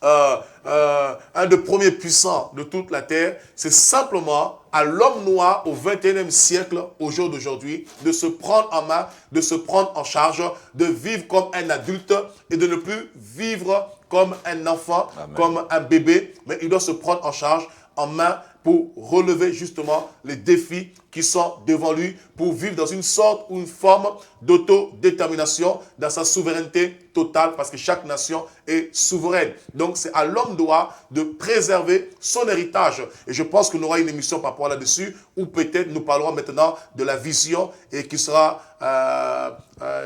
un des premiers puissants de toute la terre. C'est simplement à l'homme noir au XXIe siècle, au jour d'aujourd'hui, de se prendre en main, de se prendre en charge, de vivre comme un adulte et de ne plus vivre comme un enfant, Amen, comme un bébé, mais il doit se prendre en charge, en main, pour relever justement les défis qui sont devant lui, pour vivre dans une sorte ou une forme d'autodétermination, dans sa souveraineté totale, parce que chaque nation est souveraine. Donc c'est à l'homme droit de préserver son héritage. Et je pense qu'on aura une émission par rapport là-dessus, où peut-être nous parlerons maintenant de la vision et qui sera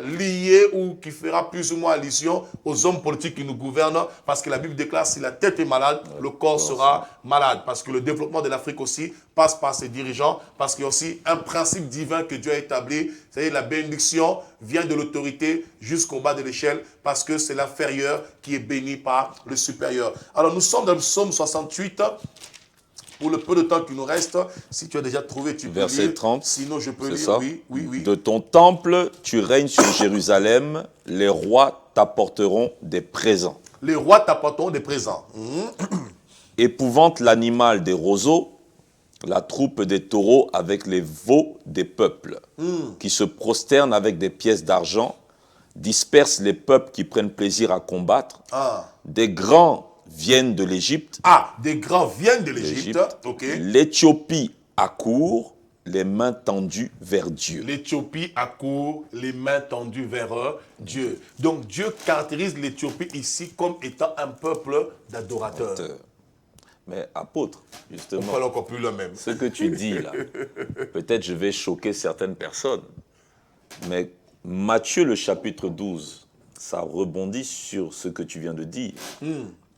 liée ou qui fera plus ou moins allusion aux hommes politiques qui nous gouvernent, parce que la Bible déclare si la tête est malade, le corps sera malade, parce que le développement de l'Afrique aussi passe par ses dirigeants, parce qu'il y a aussi un principe divin que Dieu a établi, c'est-à-dire la bénédiction vient de l'autorité jusqu'au bas de l'échelle, parce que c'est l'inférieur qui est béni par le supérieur. Alors nous sommes dans le psaume 68, pour le peu de temps qui nous reste. Si tu as déjà trouvé, tu peux lire. Verset 30, sinon je peux lire, ça? Oui, oui, oui. De ton temple, tu règnes sur Jérusalem, les rois t'apporteront des présents. Les rois t'apporteront des présents. Épouvante l'animal des roseaux, la troupe des taureaux avec les veaux des peuples, qui se prosternent avec des pièces d'argent, disperse les peuples qui prennent plaisir à combattre. Ah. Des grands viennent de l'Égypte. Ah, des grands viennent de l'Égypte. Ok. L'Éthiopie accourt, les mains tendues vers Dieu. L'Éthiopie accourt, les mains tendues vers Dieu. Donc Dieu caractérise l'Éthiopie ici comme étant un peuple d'adorateurs. Mais apôtre, On justement, parle encore plus le même. ce que tu dis là, peut-être je vais choquer certaines personnes, mais Matthieu le chapitre 12, ça rebondit sur ce que tu viens de dire.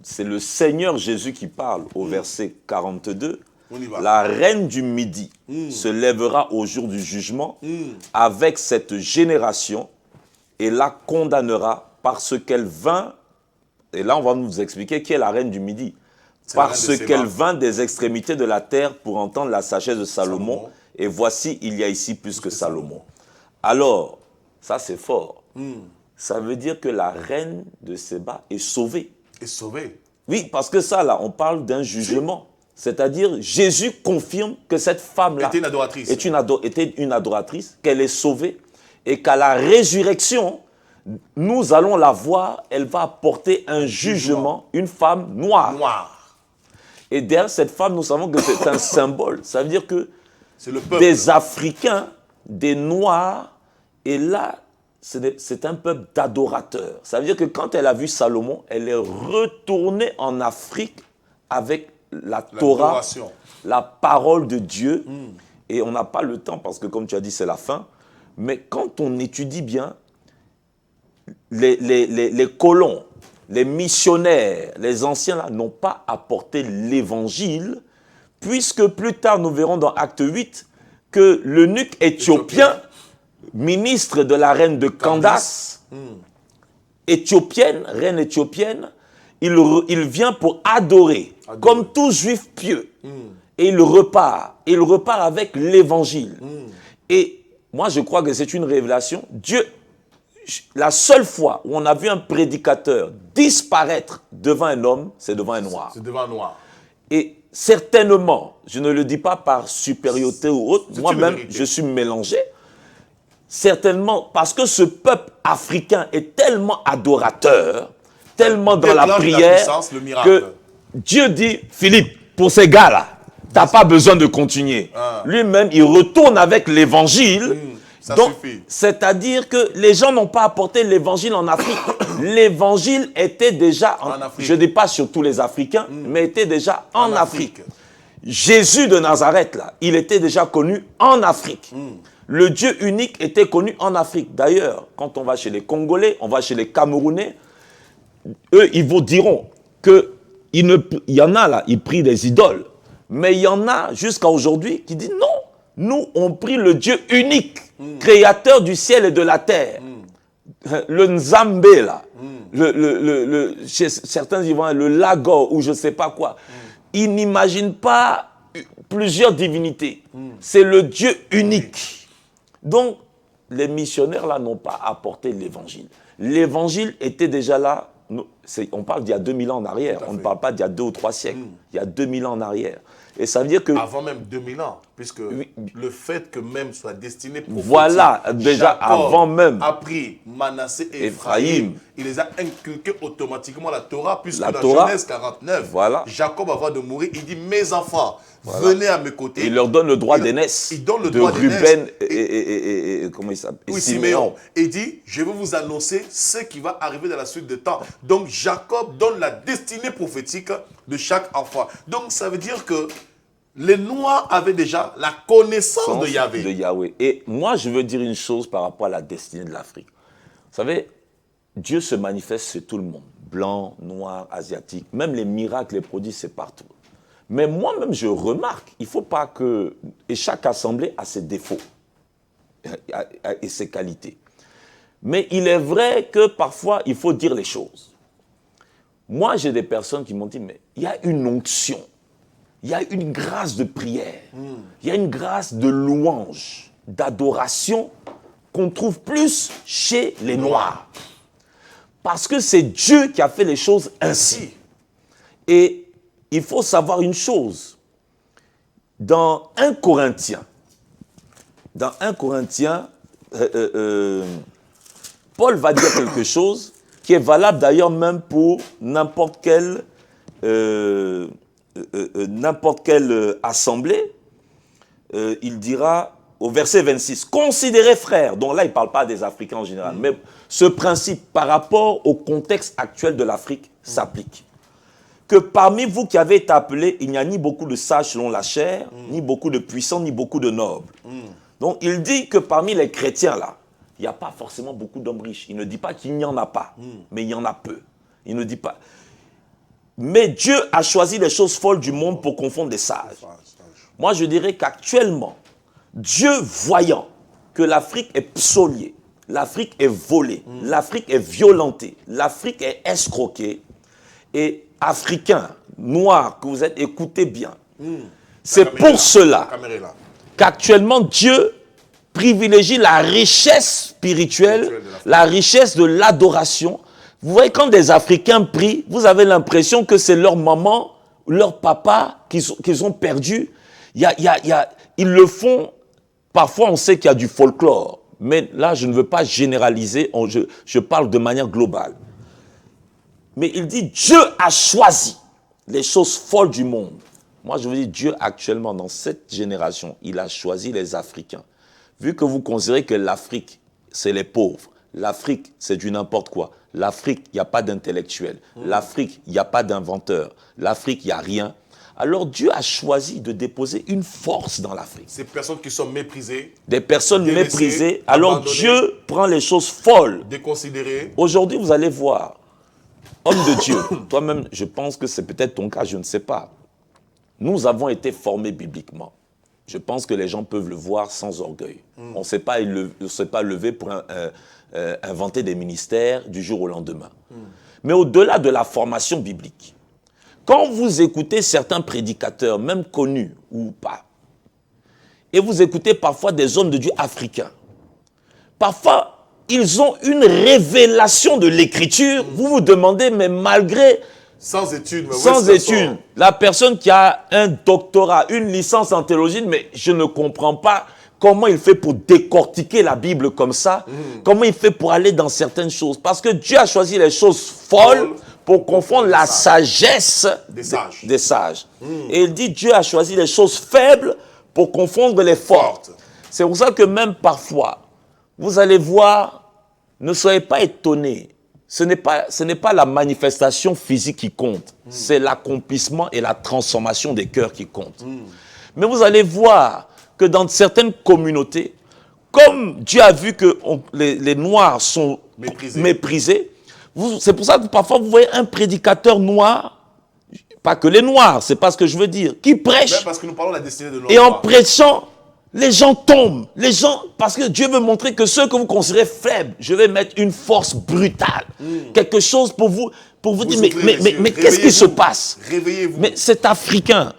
C'est le Seigneur Jésus qui parle au verset 42. On y va. La reine du Midi se lèvera au jour du jugement avec cette génération et la condamnera parce qu'elle vint, et là on va nous expliquer qui est la reine du Midi, parce qu'elle vint des extrémités de la terre pour entendre la sagesse de Salomon, et voici il y a ici plus que Salomon. Alors, ça c'est fort, ça veut dire que la reine de Séba est sauvée. Est sauvée. Oui, parce que ça là, on parle d'un jugement. C'est-à-dire, Jésus confirme que cette femme-là était une adoratrice. Était une adoratrice, qu'elle est sauvée, et qu'à la résurrection, nous allons la voir, elle va apporter un jugement, une femme noire. Et derrière cette femme, nous savons que c'est un symbole. Ça veut dire que le peuple. Des Africains, des Noirs, et là, c'est un peuple d'adorateurs. Ça veut dire que quand elle a vu Salomon, elle est retournée en Afrique avec la Torah, la parole de Dieu, et on n'a pas le temps parce que comme tu as dit c'est la fin, mais quand on étudie bien, les colons, les missionnaires, les anciens là n'ont pas apporté l'évangile, puisque plus tard nous verrons dans Acte 8 que l'eunuque éthiopien, ministre de la reine de Candace, reine éthiopienne, il vient pour adorer. Comme tout juif pieux. Et il repart. Il repart avec l'évangile. Et moi, je crois que c'est une révélation. Dieu, la seule fois où on a vu un prédicateur disparaître devant un homme, c'est devant un noir. C'est devant un noir. Et certainement, je ne le dis pas par supériorité ou autre, moi-même, je suis mélangé. Certainement, parce que ce peuple africain est tellement adorateur, tellement dans la prière, que Dieu dit, Philippe, pour ces gars-là, tu n'as pas besoin de continuer. Lui-même, il retourne avec l'évangile. Donc, c'est-à-dire que les gens n'ont pas apporté l'évangile en Afrique. L'évangile était déjà, en Afrique. Je ne dis pas sur tous les Africains, mais était déjà en Afrique. Jésus de Nazareth, là, il était déjà connu en Afrique. Le Dieu unique était connu en Afrique. D'ailleurs, quand on va chez les Congolais, on va chez les Camerounais, eux, ils vous diront qu'il y en a là, ils prient des idoles. Mais il y en a jusqu'à aujourd'hui qui disent non, nous, on prie le Dieu unique, créateur du ciel et de la terre. Le Nzambé, là, certains y vont, le Lago, ou je ne sais pas quoi. Ils n'imaginent pas plusieurs divinités. C'est le Dieu unique. Donc, les missionnaires, là, n'ont pas apporté l'évangile. L'évangile était déjà là. On parle d'il y a 2000 ans en arrière. On ne parle pas d'il y a 2 ou 3 siècles. Il y a 2000 ans en arrière. Et ça veut dire que... Avant même 2000 ans, puisque le fait que même soit destiné pour... Voilà, déjà avant même. A pris Manassé et Ephraïm. Il les a inculqués automatiquement la Torah, puisque dans Genèse 49, Jacob, avant de mourir, il dit, mes enfants, venez à mes côtés. Il leur donne le droit d'aînesse. Il donne le droit d'aînesse. De Ruben et comment il s'appelle? Oui, Siméon. Et il dit, je vais vous annoncer ce qui va arriver dans la suite de temps. Donc Jacob donne la destinée prophétique de chaque enfant. Donc ça veut dire que les Noirs avaient déjà la connaissance de Yahvé. Et moi, je veux dire une chose par rapport à la destinée de l'Afrique. Vous savez, Dieu se manifeste chez tout le monde. Blanc, noir, asiatique. Même les miracles, les prodiges, c'est partout. Mais moi-même, je remarque, il ne faut pas que... Et chaque assemblée a ses défauts et ses qualités. Mais il est vrai que parfois, il faut dire les choses. Moi, j'ai des personnes qui m'ont dit, mais il y a une onction, il y a une grâce de prière, il y a une grâce de louange, d'adoration qu'on trouve plus chez les Noirs. Parce que c'est Dieu qui a fait les choses ainsi. Et il faut savoir une chose. Dans 1 Corinthiens, Paul va dire quelque chose qui est valable d'ailleurs même pour n'importe quelle assemblée. Il dira au verset 26, « Considérez, frères », donc là il ne parle pas des Africains en général, mais ce principe par rapport au contexte actuel de l'Afrique s'applique. Que parmi vous qui avez été appelés, il n'y a ni beaucoup de sages selon la chair, ni beaucoup de puissants, ni beaucoup de nobles. Donc il dit que parmi les chrétiens là, il n'y a pas forcément beaucoup d'hommes riches. Il ne dit pas qu'il n'y en a pas, mais il y en a peu. Il ne dit pas. Mais Dieu a choisi les choses folles du monde pour confondre les sages. Moi je dirais qu'actuellement, Dieu voyant que l'Afrique est psauliée, l'Afrique est volée, l'Afrique est violentée, l'Afrique est escroquée, et Africains, noirs, que vous êtes, écoutez bien. C'est pour cela qu'actuellement Dieu privilégie la richesse spirituelle, la richesse de l'adoration. Vous voyez, quand des Africains prient, vous avez l'impression que c'est leur maman, leur papa qu'ils ont perdu. Ils le font, parfois on sait qu'il y a du folklore, mais là je ne veux pas généraliser, je parle de manière globale. Mais il dit, Dieu a choisi les choses folles du monde. Moi, je vous dis, Dieu, actuellement, dans cette génération, il a choisi les Africains. Vu que vous considérez que l'Afrique, c'est les pauvres, l'Afrique, c'est du n'importe quoi, l'Afrique, il n'y a pas d'intellectuel, l'Afrique, il n'y a pas d'inventeur, l'Afrique, il n'y a rien. Alors Dieu a choisi de déposer une force dans l'Afrique. Ces personnes qui sont méprisées. Des personnes méprisées. Alors Dieu prend les choses folles. Déconsidérées. Aujourd'hui, vous allez voir. Homme de Dieu, toi-même, je pense que c'est peut-être ton cas, je ne sais pas. Nous avons été formés bibliquement. Je pense que les gens peuvent le voir sans orgueil. On ne s'est pas levé pour inventer des ministères du jour au lendemain. Mais au-delà de la formation biblique, quand vous écoutez certains prédicateurs, même connus ou pas, et vous écoutez parfois des hommes de Dieu africains, parfois, ils ont une révélation de l'écriture. Vous vous demandez, mais malgré... Sans études. Sans études. La personne qui a un doctorat, une licence en théologie, mais je ne comprends pas comment il fait pour décortiquer la Bible comme ça. Comment il fait pour aller dans certaines choses. Parce que Dieu a choisi les choses folles pour confondre la sagesse des sages. Et il dit, Dieu a choisi les choses faibles pour confondre les fortes. C'est pour ça que même parfois, vous allez voir, ne soyez pas étonnés. Ce n'est pas la manifestation physique qui compte. C'est l'accomplissement et la transformation des cœurs qui comptent. Mais vous allez voir que dans certaines communautés, comme Dieu a vu que les Noirs sont méprisés, c'est pour ça que parfois vous voyez un prédicateur noir, pas que les Noirs, c'est pas ce que je veux dire, qui prêche. Même parce que nous parlons de la destinée de l'homme. Et en prêchant, les gens tombent. Les gens, parce que Dieu veut montrer que ceux que vous considérez faibles, je vais mettre une force brutale. Quelque chose pour vous dire, mais qu'est-ce qui se passe? Réveillez-vous. Mais c'est africain,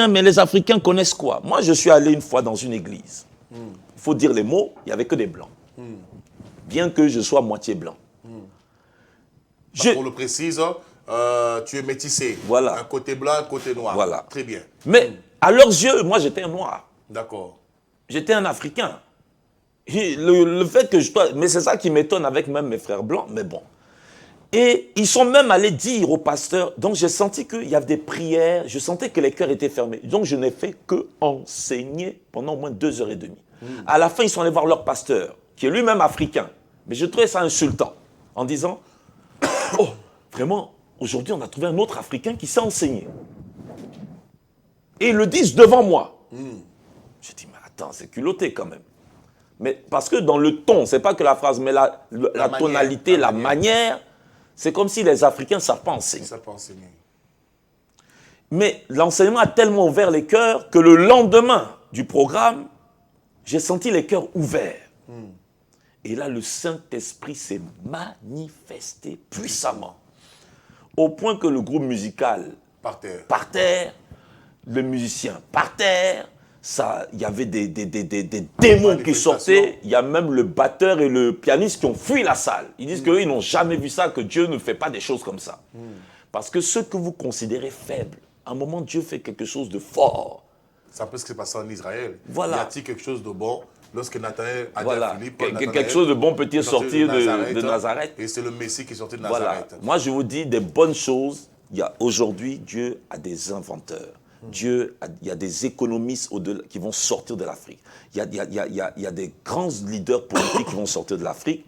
mais les Africains connaissent quoi? Moi, je suis allé une fois dans une église. Il faut dire les mots, il n'y avait que des blancs. Bien que je sois moitié blanc. Pour le précise, tu es métissé. Voilà. Un côté blanc, un côté noir. Voilà. Très bien. Mais à leurs yeux, moi, j'étais un noir. D'accord. J'étais un Africain. Le fait que je dois... Mais c'est ça qui m'étonne avec même mes frères blancs, mais bon. Et ils sont même allés dire au pasteur, donc j'ai senti qu'il y avait des prières, je sentais que les cœurs étaient fermés. Donc je n'ai fait que enseigner pendant au moins 2h30. À la fin, ils sont allés voir leur pasteur, qui est lui-même africain. Mais je trouvais ça insultant, en disant, oh, vraiment, aujourd'hui on a trouvé un autre Africain qui sait enseigner. Et ils le disent devant moi. Je dis, mais attends, c'est culotté quand même. Mais parce que dans le ton, c'est pas que la phrase, mais la tonalité, la manière, c'est comme si les Africains ne savent pas enseigner. Ils savent pas enseigner. Mais l'enseignement a tellement ouvert les cœurs que le lendemain du programme, j'ai senti les cœurs ouverts. Et là, le Saint-Esprit s'est manifesté puissamment. Au point que le groupe musical, par terre, le musicien par terre, il y avait des démons qui sortaient. Il y a même le batteur et le pianiste qui ont fui la salle. Ils disent qu'eux, ils n'ont jamais vu ça, que Dieu ne fait pas des choses comme ça. Parce que ceux que vous considérez faibles, à un moment, Dieu fait quelque chose de fort. C'est un peu ce qui s'est passé en Israël. Voilà. Y a-t-il quelque chose de bon Lorsque Nathanaël a dit Voilà, à Philippe, quelque chose de bon peut-il sortir de Nazareth. Et c'est le Messie qui est sorti de Voilà. Nazareth. Moi, je vous dis des bonnes choses. Aujourd'hui, Dieu a des inventeurs. Il y a des économistes qui vont sortir de l'Afrique. Il y a des grands leaders politiques qui vont sortir de l'Afrique.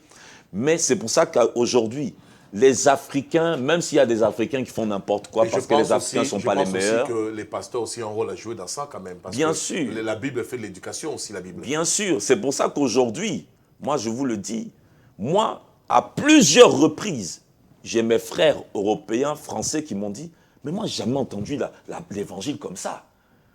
Mais c'est pour ça qu'aujourd'hui, les Africains, même s'il y a des Africains qui font n'importe quoi, parce que les Africains ne sont pas les meilleurs. Je pense aussi que les pasteurs aussi ont un rôle à jouer dans ça quand même. Parce bien que sûr. La Bible fait de l'éducation aussi, la Bible. Bien sûr. C'est pour ça qu'aujourd'hui, moi je vous le dis, moi, à plusieurs reprises, j'ai mes frères européens, français qui m'ont dit, mais moi, j'ai jamais entendu l'évangile comme ça.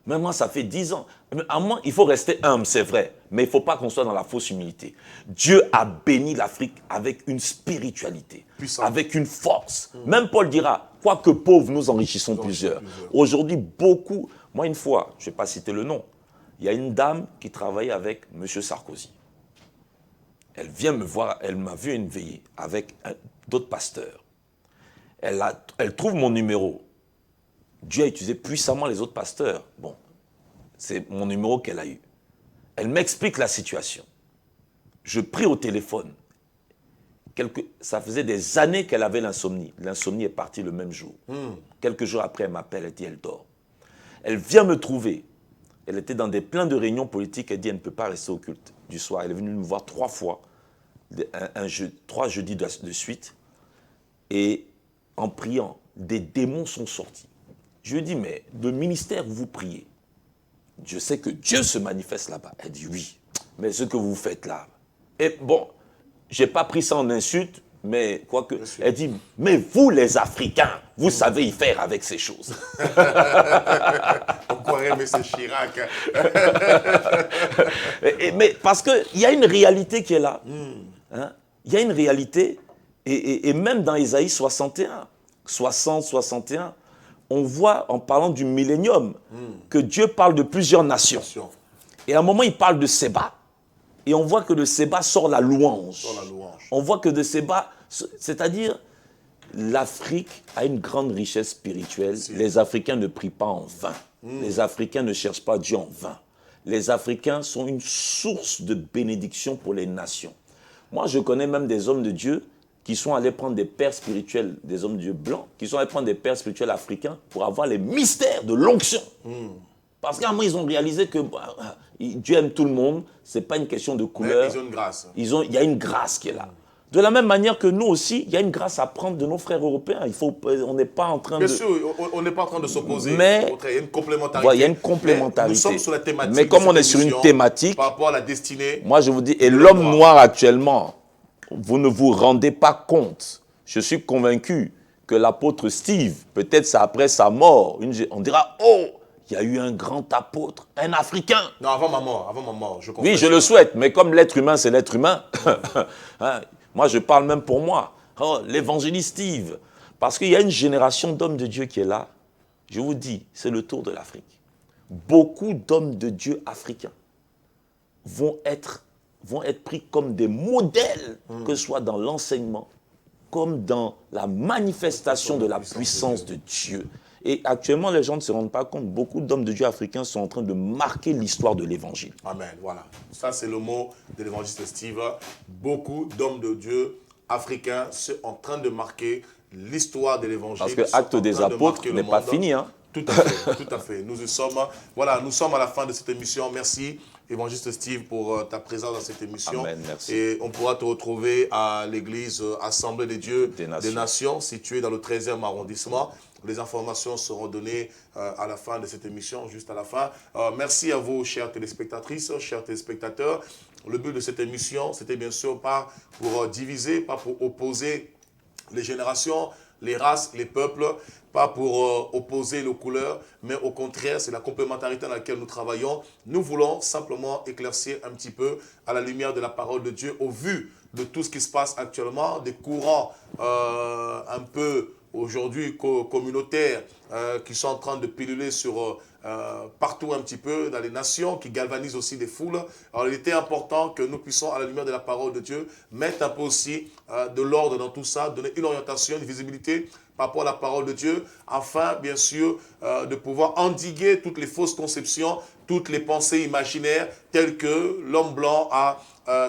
Mais moi, ça fait 10 ans. À moi, il faut rester humble, c'est vrai. Mais il ne faut pas qu'on soit dans la fausse humilité. Dieu a béni l'Afrique avec une spiritualité, avec une force. Même Paul dira, quoique pauvres, nous enrichissons plusieurs. Aujourd'hui, beaucoup... Moi, une fois, je ne vais pas citer le nom, il y a une dame qui travaillait avec M. Sarkozy. Elle vient me voir, elle m'a vu à une veillée avec d'autres pasteurs. Elle trouve mon numéro. Dieu a utilisé puissamment les autres pasteurs. Bon, c'est mon numéro qu'elle a eu. Elle m'explique la situation. Je prie au téléphone. Ça faisait des années qu'elle avait l'insomnie. L'insomnie est partie le même jour. Quelques jours après, elle m'appelle, elle dit elle dort. Elle vient me trouver. Elle était dans plein de réunions politiques. Elle dit elle ne peut pas rester au culte du soir. Elle est venue me voir 3 fois, 3 jeudis de suite. Et en priant, des démons sont sortis. Je lui ai dit, mais le ministère où vous priez, je sais que Dieu se manifeste là-bas. Elle dit oui, mais ce que vous faites là. Et bon, je n'ai pas pris ça en insulte, mais quoique. Elle dit, mais vous les Africains, vous savez y faire avec ces choses. On croirait M. Chirac. Mais parce qu'il y a une réalité qui est là. Hein? Il y a une réalité, et même dans Ésaïe 61, 60, 61, on voit, en parlant du millénium, que Dieu parle de plusieurs nations. Et à un moment, il parle de Séba. Et on voit que de Séba sort la louange. On voit que de Séba, c'est-à-dire, l'Afrique a une grande richesse spirituelle. Les Africains ne prient pas en vain. Les Africains ne cherchent pas Dieu en vain. Les Africains sont une source de bénédiction pour les nations. Moi, je connais même des hommes de Dieu qui sont allés prendre des pères spirituels, des hommes de Dieu blancs, qui sont allés prendre des pères spirituels africains pour avoir les mystères de l'onction. Parce qu'à un moment, ils ont réalisé que Dieu aime tout le monde, ce n'est pas une question de couleur. Mais ils ont une grâce. Il y a une grâce qui est là. De la même manière que nous aussi, il y a une grâce à prendre de nos frères européens. On n'est pas en train de... Bien sûr, on n'est pas en train de s'opposer. Mais il y a une complémentarité. Voilà, il y a une complémentarité. Nous sommes sur la thématique. Mais comme on est sur une thématique, par rapport à la destinée. Moi, je vous dis, et l'homme noir actuellement, vous ne vous rendez pas compte. Je suis convaincu que l'apôtre Steve, peut-être c'est après sa mort, on dira, oh, il y a eu un grand apôtre, un Africain. Non, avant ma mort, je comprends. Oui, je le souhaite, mais comme l'être humain, c'est l'être humain, hein, moi, je parle même pour moi. Oh, l'évangéliste Steve. Parce qu'il y a une génération d'hommes de Dieu qui est là. Je vous dis, c'est le tour de l'Afrique. Beaucoup d'hommes de Dieu africains vont être pris comme des modèles, que ce soit dans l'enseignement, comme dans la manifestation de la puissance de Dieu. Et actuellement, les gens ne se rendent pas compte. Beaucoup d'hommes de Dieu africains sont en train de marquer l'histoire de l'Évangile. Amen, voilà. Ça, c'est le mot de l'évangéliste Steve. Beaucoup d'hommes de Dieu africains sont en train de marquer l'histoire de l'Évangile. Parce que Actes des Apôtres n'est pas fini. Hein? Tout à fait, tout à fait. Nous sommes à la fin de cette émission. Merci, évangéliste Steve, pour ta présence dans cette émission. Amen, merci. Et on pourra te retrouver à l'église Assemblée des Dieux des Nations, située dans le 13e arrondissement. Les informations seront données à la fin de cette émission, juste à la fin. Merci à vous, chères téléspectatrices, chers téléspectateurs. Le but de cette émission, c'était bien sûr pas pour diviser, pas pour opposer les générations, les races, les peuples, pas pour opposer les couleurs, mais au contraire, c'est la complémentarité dans laquelle nous travaillons. Nous voulons simplement éclaircir un petit peu à la lumière de la parole de Dieu, au vu de tout ce qui se passe actuellement, des courants un peu aujourd'hui communautaires qui sont en train de piluler sur partout un petit peu dans les nations, qui galvanisent aussi des foules. Alors il était important que nous puissions, à la lumière de la parole de Dieu, mettre un peu aussi de l'ordre dans tout ça, donner une orientation, une visibilité par rapport à la parole de Dieu, afin, bien sûr, de pouvoir endiguer toutes les fausses conceptions, toutes les pensées imaginaires, telles que l'homme blanc a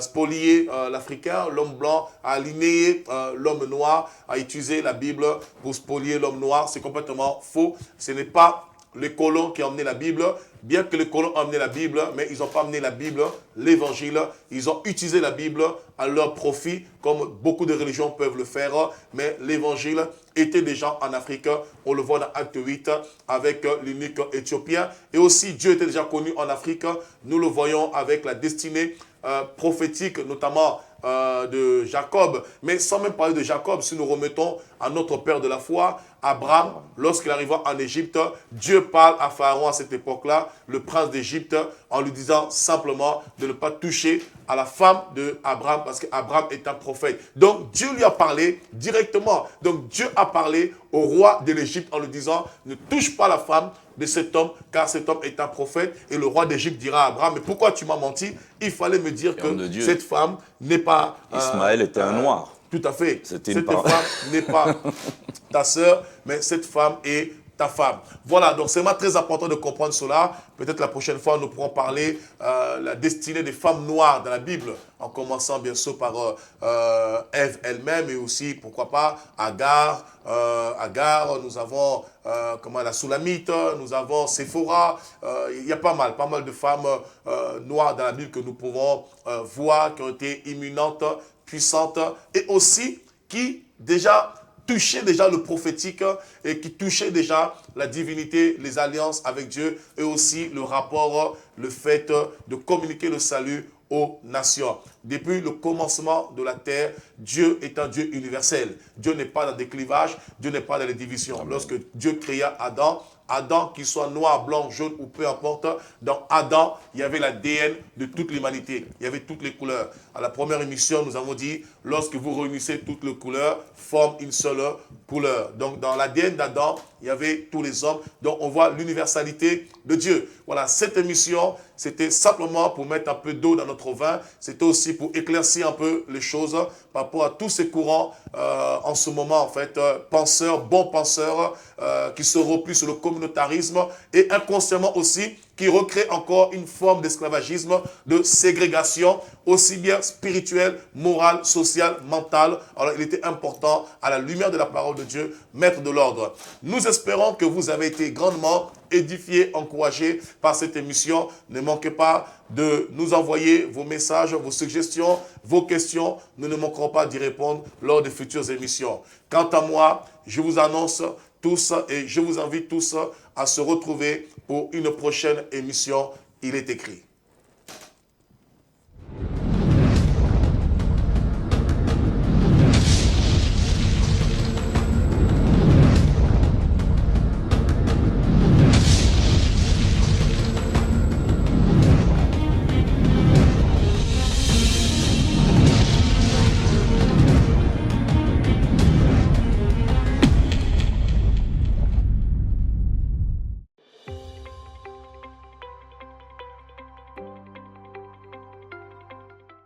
spolié l'Africain, l'homme blanc a aligné l'homme noir, a utilisé la Bible pour spolier l'homme noir. C'est complètement faux. Ce n'est pas les colons qui ont emmené la Bible, bien que les colons ont emmené la Bible, mais ils n'ont pas amené la Bible, l'évangile. Ils ont utilisé la Bible à leur profit, comme beaucoup de religions peuvent le faire, mais l'évangile était déjà en Afrique. On le voit dans Acte 8 avec l'unique éthiopien. Et aussi, Dieu était déjà connu en Afrique. Nous le voyons avec la destinée prophétique, notamment de Jacob. Mais sans même parler de Jacob, si nous remettons à notre père de la foi, Abraham, lorsqu'il arriva en Égypte, Dieu parle à Pharaon à cette époque-là, le prince d'Égypte, en lui disant simplement de ne pas toucher à la femme d'Abraham, parce qu'Abraham est un prophète. Donc Dieu lui a parlé directement. Donc Dieu a parlé au roi de l'Égypte en lui disant, ne touche pas la femme de cet homme, car cet homme est un prophète. Et le roi d'Égypte dira à Abraham, mais pourquoi tu m'as menti? Il fallait me dire que cette femme n'est pas... Ismaël était un noir. Tout à fait. Cette femme n'est pas ta sœur, mais cette femme est ta femme. Voilà, donc c'est vraiment très important de comprendre cela. Peut-être la prochaine fois, nous pourrons parler la destinée des femmes noires dans la Bible, en commençant bien sûr par Ève elle-même, et aussi, pourquoi pas, Agar. Agar, nous avons la Soulamite, nous avons Séphora. Il y a pas mal de femmes noires dans la Bible que nous pouvons voir, qui ont été imminentes, puissantes, et aussi qui touchaient déjà le prophétique et qui touchaient déjà la divinité, les alliances avec Dieu, et aussi le rapport, le fait de communiquer le salut aux nations. Depuis le commencement de la terre, Dieu est un Dieu universel. Dieu n'est pas dans des clivages, Dieu n'est pas dans les divisions. Amen. Lorsque Dieu créa Adam, qu'il soit noir, blanc, jaune ou peu importe, dans Adam, il y avait l'ADN de toute l'humanité. Il y avait toutes les couleurs. À la première émission, nous avons dit, lorsque vous réunissez toutes les couleurs, forme une seule couleur. Donc, dans l'ADN d'Adam, il y avait tous les hommes. Donc, on voit l'universalité de Dieu. Voilà, cette émission, c'était simplement pour mettre un peu d'eau dans notre vin. C'était aussi pour éclaircir un peu les choses par rapport à tous ces courants en ce moment, en fait, bons penseurs, qui se replient sur le communautarisme et inconsciemment aussi qui recrée encore une forme d'esclavagisme, de ségrégation, aussi bien spirituelle, morale, sociale, mentale. Alors, il était important, à la lumière de la parole de Dieu, mettre de l'ordre. Nous espérons que vous avez été grandement édifiés, encouragés par cette émission. Ne manquez pas de nous envoyer vos messages, vos suggestions, vos questions. Nous ne manquerons pas d'y répondre lors de futures émissions. Quant à moi, je vous annonce tous et je vous invite tous à se retrouver pour une prochaine émission. Il est écrit.